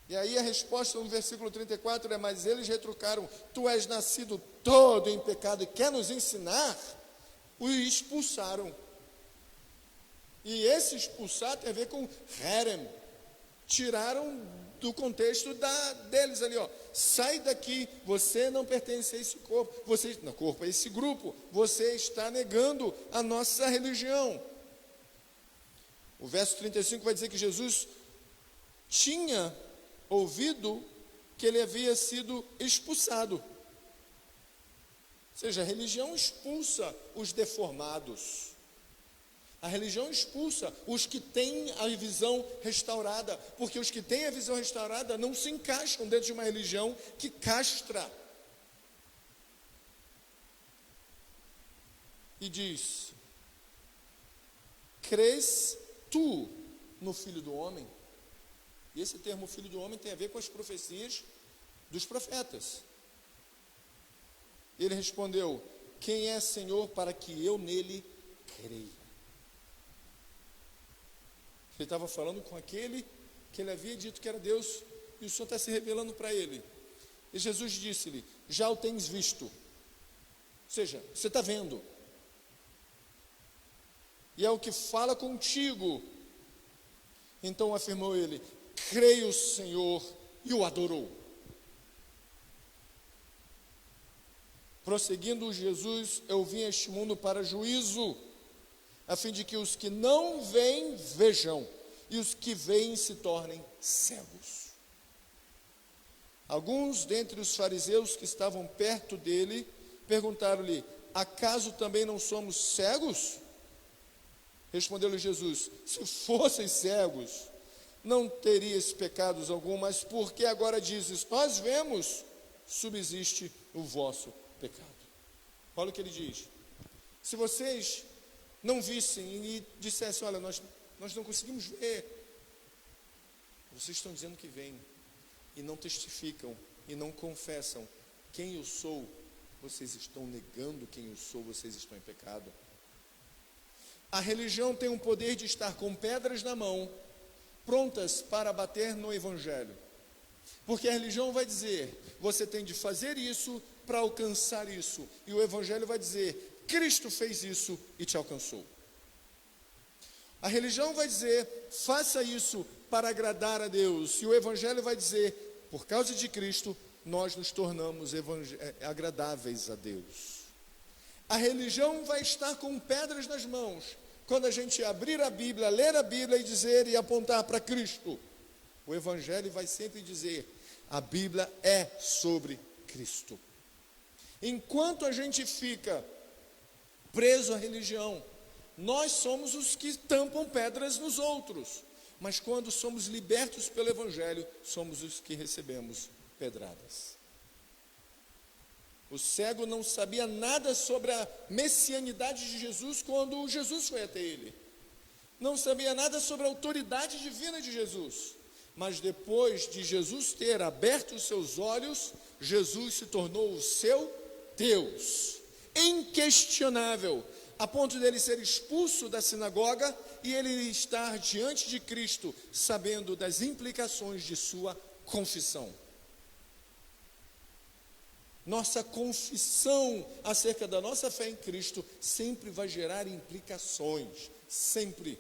Speaker 2: E aí a resposta no versículo 34 é: mas eles retrucaram: tu és nascido todo em pecado e quer nos ensinar? O expulsaram. E esse expulsar tem a ver com herem. Tiraram do contexto deles ali, ó. Sai daqui, você não pertence a esse corpo, a esse grupo, você está negando a nossa religião. O verso 35 vai dizer que Jesus tinha ouvido que ele havia sido expulsado. Ou seja, a religião expulsa os deformados. A religião expulsa os que têm a visão restaurada, porque os que têm a visão restaurada não se encaixam dentro de uma religião que castra. E diz: crês tu no Filho do Homem? E esse termo Filho do Homem tem a ver com as profecias dos profetas. Ele respondeu: quem é Senhor para que eu nele creia? Ele estava falando com aquele que ele havia dito que era Deus, e o Senhor está se revelando para ele. E Jesus disse-lhe: já o tens visto. Ou seja, você está vendo. E é o que fala contigo. Então afirmou ele: creio, Senhor, e o adorou. Prosseguindo Jesus: eu vim a este mundo para juízo, a fim de que os que não veem, vejam, e os que veem se tornem cegos. Alguns dentre os fariseus que estavam perto dele perguntaram-lhe: acaso também não somos cegos? Respondeu-lhe Jesus: se fossem cegos, não terias pecados algum, mas porque agora dizes, nós vemos, subsiste o vosso pecado. Olha o que ele diz: se vocês não vissem e dissessem, olha, nós não conseguimos ver, vocês estão dizendo que vêm, e não testificam, e não confessam quem eu sou, vocês estão negando quem eu sou, vocês estão em pecado. A religião tem o poder de estar com pedras na mão, prontas para bater no Evangelho, porque a religião vai dizer, você tem de fazer isso para alcançar isso, e o Evangelho vai dizer, Cristo fez isso e te alcançou. A religião vai dizer, faça isso para agradar a Deus, e o Evangelho vai dizer, por causa de Cristo, nós nos tornamos agradáveis a Deus. A religião vai estar com pedras nas mãos, quando a gente abrir a Bíblia, ler a Bíblia e dizer e apontar para Cristo. O Evangelho vai sempre dizer, a Bíblia é sobre Cristo. Enquanto a gente fica preso à religião, nós somos os que tampam pedras nos outros, mas quando somos libertos pelo Evangelho, somos os que recebemos pedradas. O cego não sabia nada sobre a messianidade de Jesus quando Jesus foi até ele. Não sabia nada sobre a autoridade divina de Jesus. Mas depois de Jesus ter aberto os seus olhos, Jesus se tornou o seu Deus, inquestionável, a ponto dele ser expulso da sinagoga e ele estar diante de Cristo, sabendo das implicações de sua confissão. Nossa confissão acerca da nossa fé em Cristo sempre vai gerar implicações, sempre.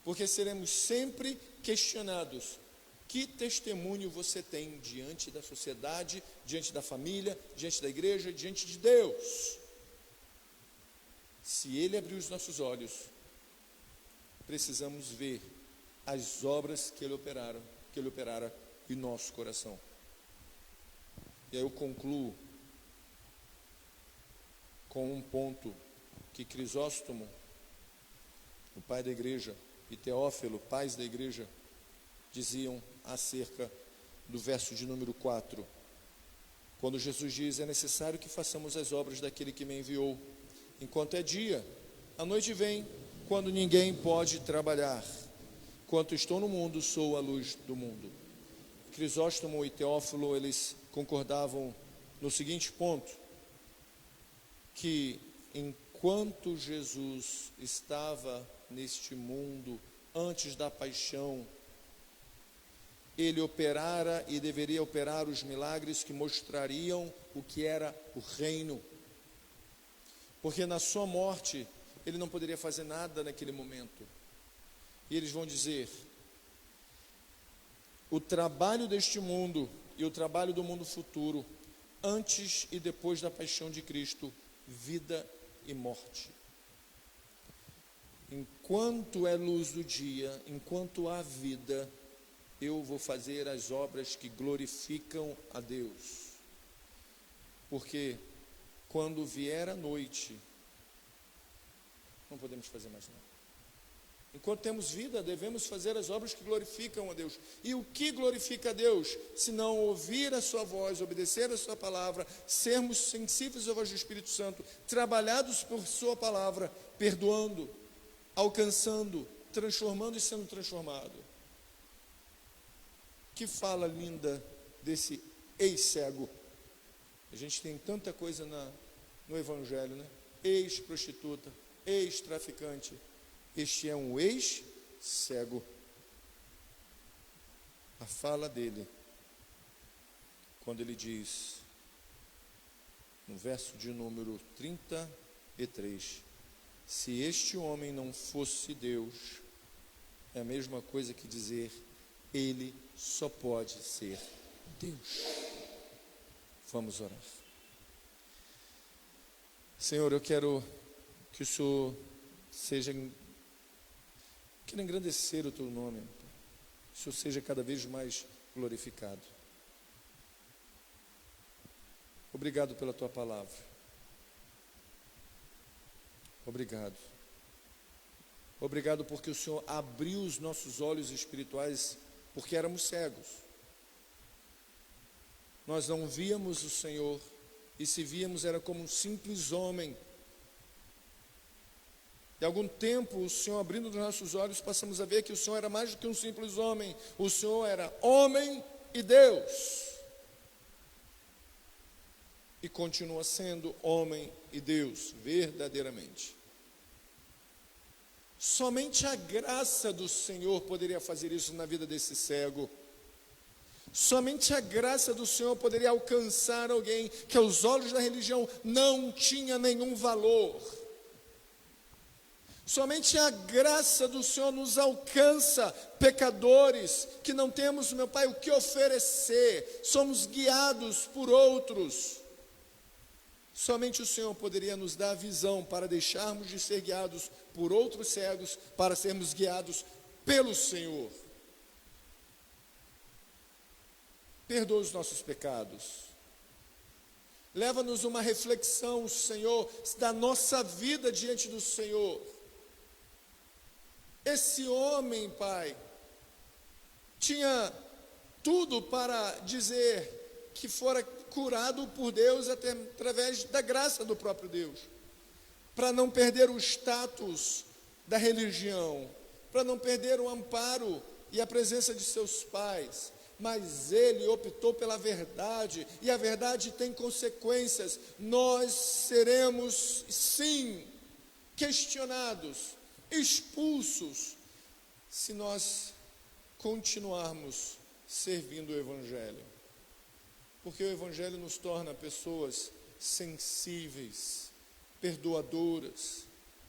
Speaker 2: Porque seremos sempre questionados. Que testemunho você tem diante da sociedade, diante da família, diante da igreja, diante de Deus? Se Ele abrir os nossos olhos, precisamos ver as obras que Ele operara em nosso coração. E aí eu concluo com um ponto que Crisóstomo, o pai da igreja, e Teófilo, pais da igreja, diziam acerca do verso de número 4, quando Jesus diz: é necessário que façamos as obras daquele que me enviou, enquanto é dia. A noite vem, quando ninguém pode trabalhar. Enquanto estou no mundo, sou a luz do mundo. Crisóstomo e Teófilo, eles concordavam no seguinte ponto, que enquanto Jesus estava neste mundo, antes da paixão, ele operara e deveria operar os milagres que mostrariam o que era o reino. Porque na sua morte, ele não poderia fazer nada naquele momento. E eles vão dizer: o trabalho deste mundo e o trabalho do mundo futuro, antes e depois da paixão de Cristo, vida e morte. Enquanto é luz do dia, enquanto há vida, eu vou fazer as obras que glorificam a Deus. Porque quando vier a noite, não podemos fazer mais nada. Enquanto temos vida, devemos fazer as obras que glorificam a Deus. E o que glorifica a Deus? Se não ouvir a sua voz, obedecer a sua palavra, sermos sensíveis à voz do Espírito Santo, trabalhados por sua palavra, perdoando, alcançando, transformando e sendo transformado. Que fala linda desse ex-cego. A gente tem tanta coisa no Evangelho, né? Ex-prostituta, ex-traficante. Este é um ex-cego. A fala dele, quando ele diz, no verso de número 33, se este homem não fosse Deus, é a mesma coisa que dizer, ele só pode ser Deus. Vamos orar. Senhor, eu quero que o Senhor quero engrandecer o teu nome, que o Senhor seja cada vez mais glorificado. Obrigado pela tua palavra. Obrigado. Obrigado porque o Senhor abriu os nossos olhos espirituais, porque éramos cegos. Nós não víamos o Senhor, e se víamos era como um simples homem. E algum tempo o Senhor abrindo os nossos olhos, passamos a ver que o Senhor era mais do que um simples homem. O Senhor era homem e Deus. E continua sendo homem e Deus, verdadeiramente. Somente a graça do Senhor poderia fazer isso na vida desse cego. Somente a graça do Senhor poderia alcançar alguém que aos olhos da religião não tinha nenhum valor. Somente a graça do Senhor nos alcança, pecadores, que não temos, meu Pai, o que oferecer, somos guiados por outros. Somente o Senhor poderia nos dar a visão para deixarmos de ser guiados por outros cegos, para sermos guiados pelo Senhor. Perdoa os nossos pecados. Leva-nos uma reflexão, Senhor, da nossa vida diante do Senhor. Esse homem, Pai, tinha tudo para dizer que fora curado por Deus até através da graça do próprio Deus, para não perder o status da religião, para não perder o amparo e a presença de seus pais, mas ele optou pela verdade, e a verdade tem consequências. Nós seremos, sim, questionados, expulsos, se nós continuarmos servindo o Evangelho. Porque o Evangelho nos torna pessoas sensíveis, perdoadoras,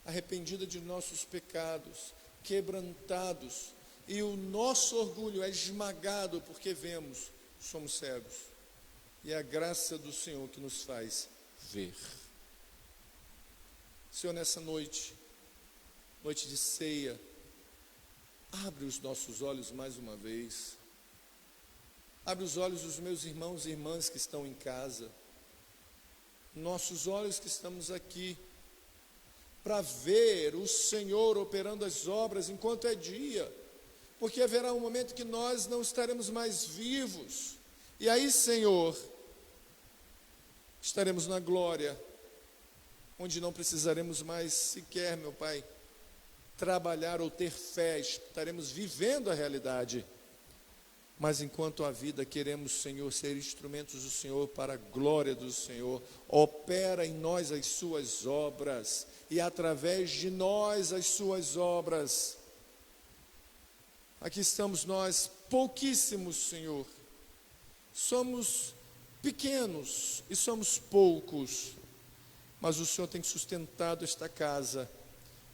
Speaker 2: arrependidas de nossos pecados, quebrantados, e o nosso orgulho é esmagado porque vemos, somos cegos, e é a graça do Senhor que nos faz ver. Senhor, nessa noite de ceia, abre os nossos olhos mais uma vez. Abre os olhos dos meus irmãos e irmãs que estão em casa, nossos olhos que estamos aqui, para ver o Senhor operando as obras enquanto é dia. porque haverá um momento que nós não estaremos mais vivos, e aí, Senhor, estaremos na glória, onde não precisaremos mais sequer, meu Pai, trabalhar ou ter fé, estaremos vivendo a realidade. Mas enquanto a vida, queremos, Senhor, ser instrumentos do Senhor para a glória do Senhor. Opera em nós as suas obras e através de nós as suas obras. Aqui estamos nós, pouquíssimos, Senhor. Somos pequenos e somos poucos, mas o Senhor tem sustentado esta casa.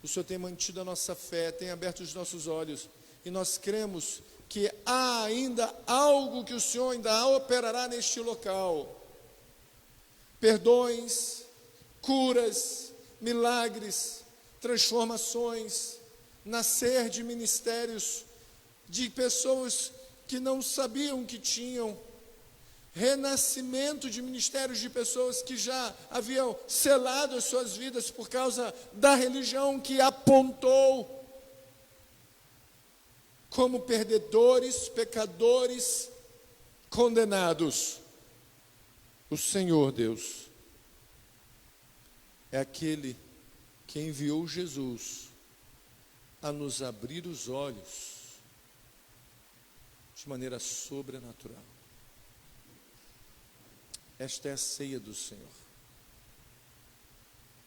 Speaker 2: O Senhor tem mantido a nossa fé, tem aberto os nossos olhos, e nós cremos que há ainda algo que o Senhor ainda operará neste local. Perdões, curas, milagres, transformações, nascer de ministérios, de pessoas que não sabiam que tinham, renascimento de ministérios de pessoas que já haviam selado as suas vidas por causa da religião que apontou como perdedores, pecadores, condenados. O Senhor Deus é aquele que enviou Jesus a nos abrir os olhos de maneira sobrenatural. Esta é a ceia do Senhor,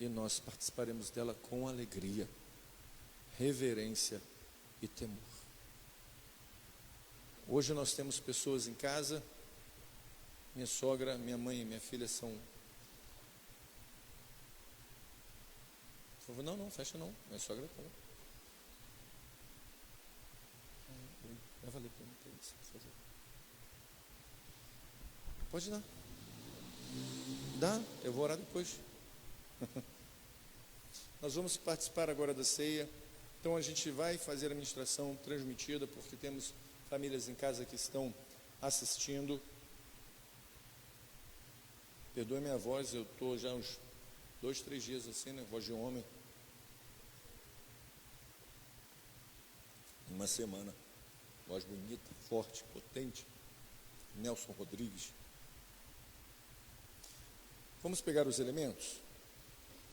Speaker 2: e nós participaremos dela com alegria, reverência e temor. Hoje nós temos pessoas em casa, minha sogra, minha mãe e minha filha são... Por favor, não, fecha não, minha sogra está lá. Vai valer para mim, pode dar. Dá, eu vou orar depois. Nós vamos participar agora da ceia. Então a gente vai fazer a ministração transmitida, porque temos famílias em casa que estão assistindo. Perdoe minha voz, eu estou já uns 2, 3 dias assim, né? Voz de homem. Uma semana. Voz bonita, forte, potente. Nelson Rodrigues. Vamos pegar os elementos?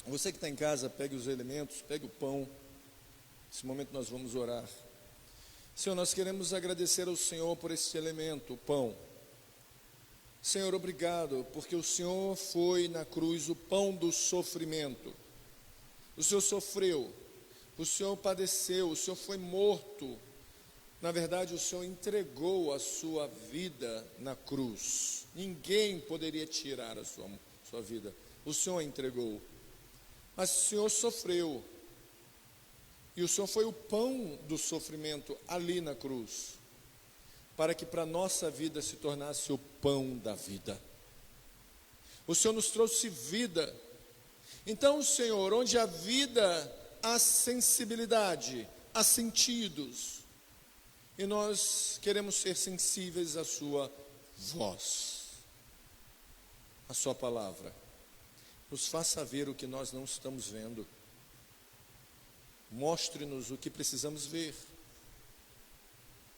Speaker 2: Você que está em casa, pegue os elementos, pegue o pão. Nesse momento nós vamos orar. Senhor, nós queremos agradecer ao Senhor por esse elemento, o pão. Senhor, obrigado, porque o Senhor foi na cruz o pão do sofrimento. O Senhor sofreu, o Senhor padeceu, o Senhor foi morto. Na verdade, o Senhor entregou a sua vida na cruz. Ninguém poderia tirar a sua vida. O Senhor entregou. Mas o Senhor sofreu. E o Senhor foi o pão do sofrimento ali na cruz, para que para a nossa vida se tornasse o pão da vida. O Senhor nos trouxe vida. Então, Senhor, onde há vida, há sensibilidade, há sentidos. E nós queremos ser sensíveis à sua voz, à sua palavra. Nos faça ver o que nós não estamos vendo. Mostre-nos o que precisamos ver.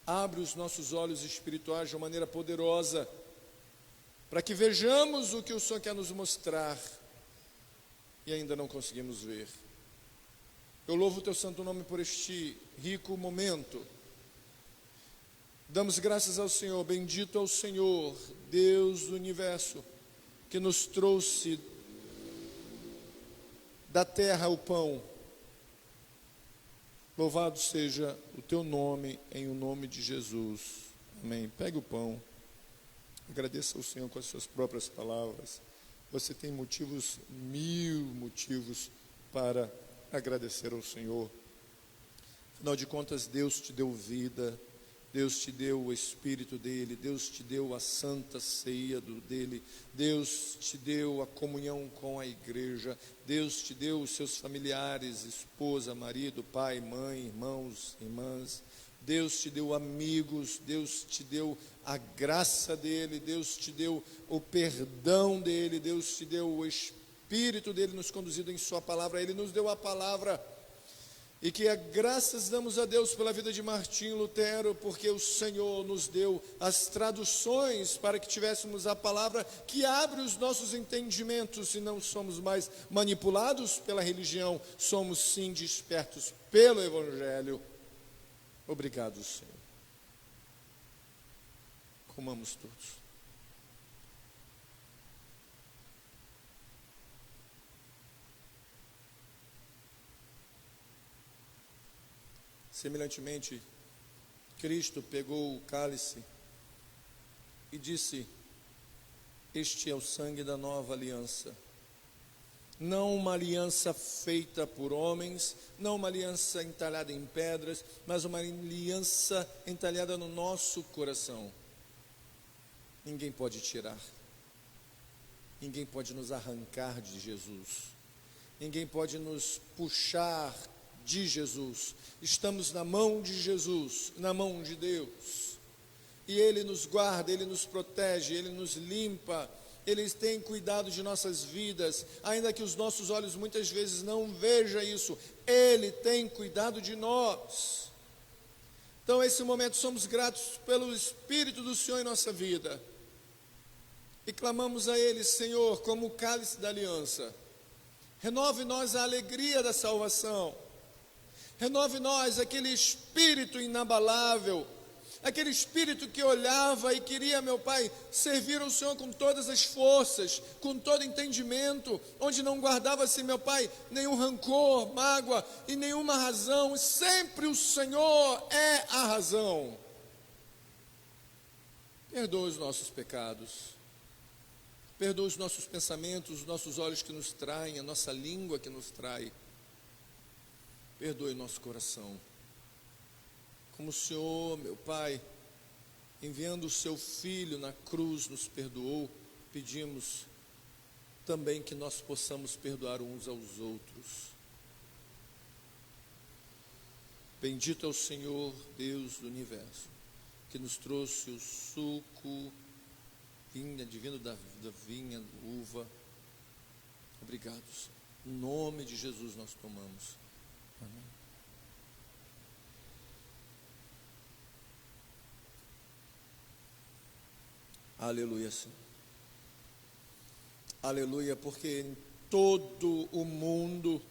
Speaker 2: Abre os nossos olhos espirituais de uma maneira poderosa, para que vejamos o que o Senhor quer nos mostrar e ainda não conseguimos ver. Eu louvo o teu santo nome por este rico momento. Damos graças ao Senhor, bendito é o Senhor, Deus do universo, que nos trouxe da terra o pão. Louvado seja o teu nome, em o nome de Jesus. Amém. Pegue o pão, agradeça ao Senhor com as suas próprias palavras. Você tem motivos, 1000 motivos para agradecer ao Senhor. Afinal de contas, Deus te deu vida, Deus te deu o Espírito dele, Deus te deu a santa ceia dele, Deus te deu a comunhão com a igreja, Deus te deu os seus familiares, esposa, marido, pai, mãe, irmãos, irmãs, Deus te deu amigos, Deus te deu a graça dele, Deus te deu o perdão dele, Deus te deu o Espírito dele nos conduzido em sua palavra, ele nos deu a palavra. E que graças damos a Deus pela vida de Martinho Lutero, porque o Senhor nos deu as traduções para que tivéssemos a palavra que abre os nossos entendimentos e não somos mais manipulados pela religião, somos sim despertos pelo Evangelho. Obrigado, Senhor. Comamos todos. Semelhantemente, Cristo pegou o cálice e disse: este é o sangue da nova aliança. Não uma aliança feita por homens, não uma aliança entalhada em pedras, mas uma aliança entalhada no nosso coração. Ninguém pode tirar, ninguém pode nos arrancar de Jesus, ninguém pode nos puxar de Jesus. Estamos na mão de Jesus, na mão de Deus, e Ele nos guarda, Ele nos protege, Ele nos limpa, Ele tem cuidado de nossas vidas, ainda que os nossos olhos muitas vezes não vejam isso, Ele tem cuidado de nós. Então, nesse momento, somos gratos pelo Espírito do Senhor em nossa vida, e clamamos a Ele: Senhor, como o cálice da aliança, renove em nós a alegria da salvação, renove em nós aquele espírito inabalável, aquele espírito que olhava e queria, meu Pai, servir ao Senhor com todas as forças, com todo entendimento, onde não guardava-se, meu Pai, nenhum rancor, mágoa e nenhuma razão. Sempre o Senhor é a razão. Perdoa os nossos pecados, perdoa os nossos pensamentos, os nossos olhos que nos traem, a nossa língua que nos trai. Perdoe nosso coração. Como o Senhor, meu Pai, enviando o seu Filho na cruz, nos perdoou, pedimos também que nós possamos perdoar uns aos outros. Bendito é o Senhor, Deus do universo, que nos trouxe o suco divino da vinha, uva. Obrigado, Senhor. Em nome de Jesus nós tomamos. Amém. Aleluia, Senhor. Aleluia, porque em todo o mundo,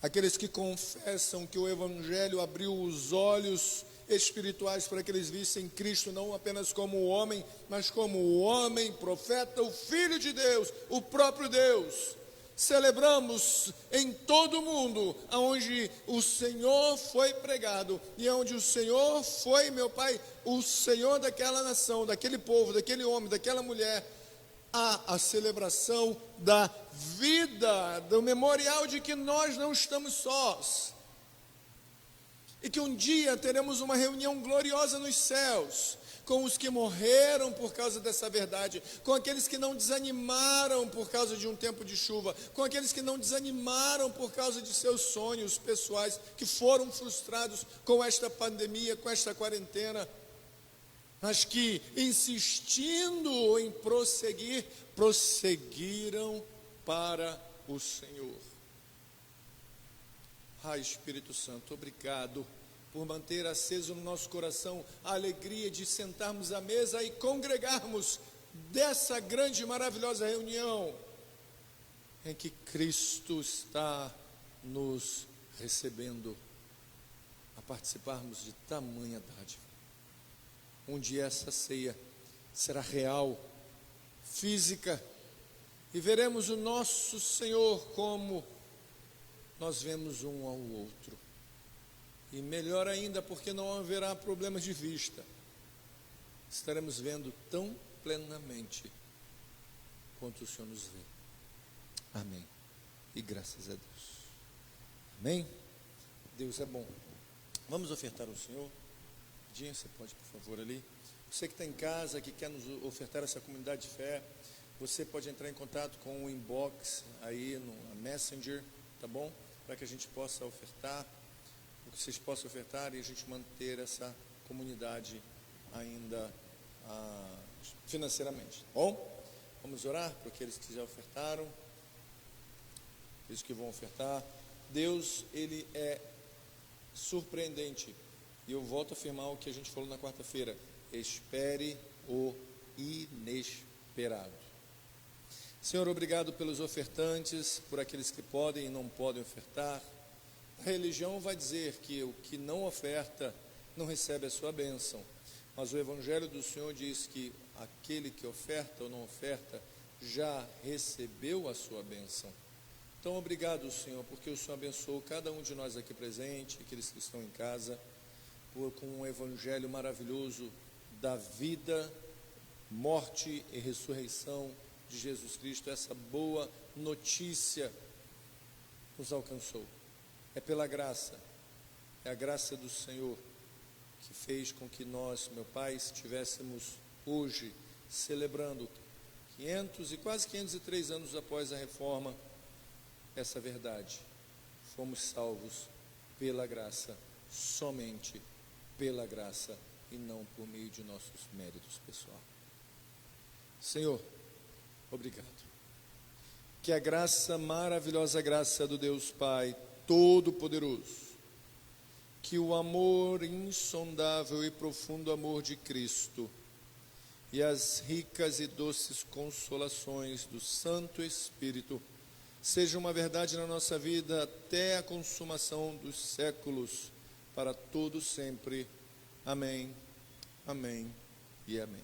Speaker 2: aqueles que confessam que o Evangelho abriu os olhos espirituais para que eles vissem Cristo não apenas como o homem, mas como o homem, profeta, o Filho de Deus, o próprio Deus. Celebramos em todo o mundo, onde o Senhor foi pregado, e onde o Senhor foi, meu Pai, o Senhor daquela nação, daquele povo, daquele homem, daquela mulher, a celebração da vida, do memorial de que nós não estamos sós, e que um dia teremos uma reunião gloriosa nos céus, com os que morreram por causa dessa verdade, com aqueles que não desanimaram por causa de um tempo de chuva, com aqueles que não desanimaram por causa de seus sonhos pessoais, que foram frustrados com esta pandemia, com esta quarentena, mas que, insistindo em prosseguir, prosseguiram para o Senhor. Ai, Espírito Santo, obrigado por manter aceso no nosso coração a alegria de sentarmos à mesa e congregarmos dessa grande e maravilhosa reunião, em que Cristo está nos recebendo, a participarmos de tamanha dádiva. Um dia essa ceia será real, física, e veremos o nosso Senhor como nós vemos um ao outro. E melhor ainda, porque não haverá problemas de vista. Estaremos vendo tão plenamente quanto o Senhor nos vê. Amém. E graças a Deus. Amém? Deus é bom. Vamos ofertar ao Senhor. Dinha, você pode, por favor, ali. Você que está em casa, que quer nos ofertar essa comunidade de fé, você pode entrar em contato com o inbox aí no Messenger, tá bom? Para que a gente possa ofertar, o que vocês possam ofertar e a gente manter essa comunidade ainda financeiramente, tá bom? Vamos orar para aqueles que já ofertaram, aqueles que vão ofertar. Deus, ele é surpreendente. E eu volto a afirmar o que a gente falou na quarta-feira: espere o inesperado. Senhor, obrigado pelos ofertantes, por aqueles que podem e não podem ofertar. A religião vai dizer que o que não oferta não recebe a sua bênção, mas o Evangelho do Senhor diz que aquele que oferta ou não oferta já recebeu a sua bênção. Então, obrigado, Senhor, porque o Senhor abençoou cada um de nós aqui presente, aqueles que estão em casa, com um Evangelho maravilhoso da vida, morte e ressurreição de Jesus Cristo. Essa boa notícia nos alcançou. É pela graça, é a graça do Senhor que fez com que nós, meu Pai, estivéssemos hoje celebrando 500 e quase 503 anos após a reforma, essa verdade. Fomos salvos pela graça, somente pela graça e não por meio de nossos méritos pessoais. Senhor, obrigado. Que a graça, maravilhosa graça do Deus Pai Todo-Poderoso, que o amor insondável e profundo amor de Cristo e as ricas e doces consolações do Santo Espírito seja uma verdade na nossa vida até a consumação dos séculos, para todo sempre. Amém, amém e amém.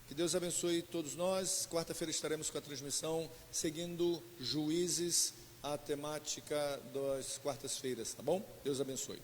Speaker 2: Que Deus abençoe todos nós. Quarta-feira estaremos com a transmissão, seguindo Juízes, a temática das quartas-feiras, tá bom? Deus abençoe.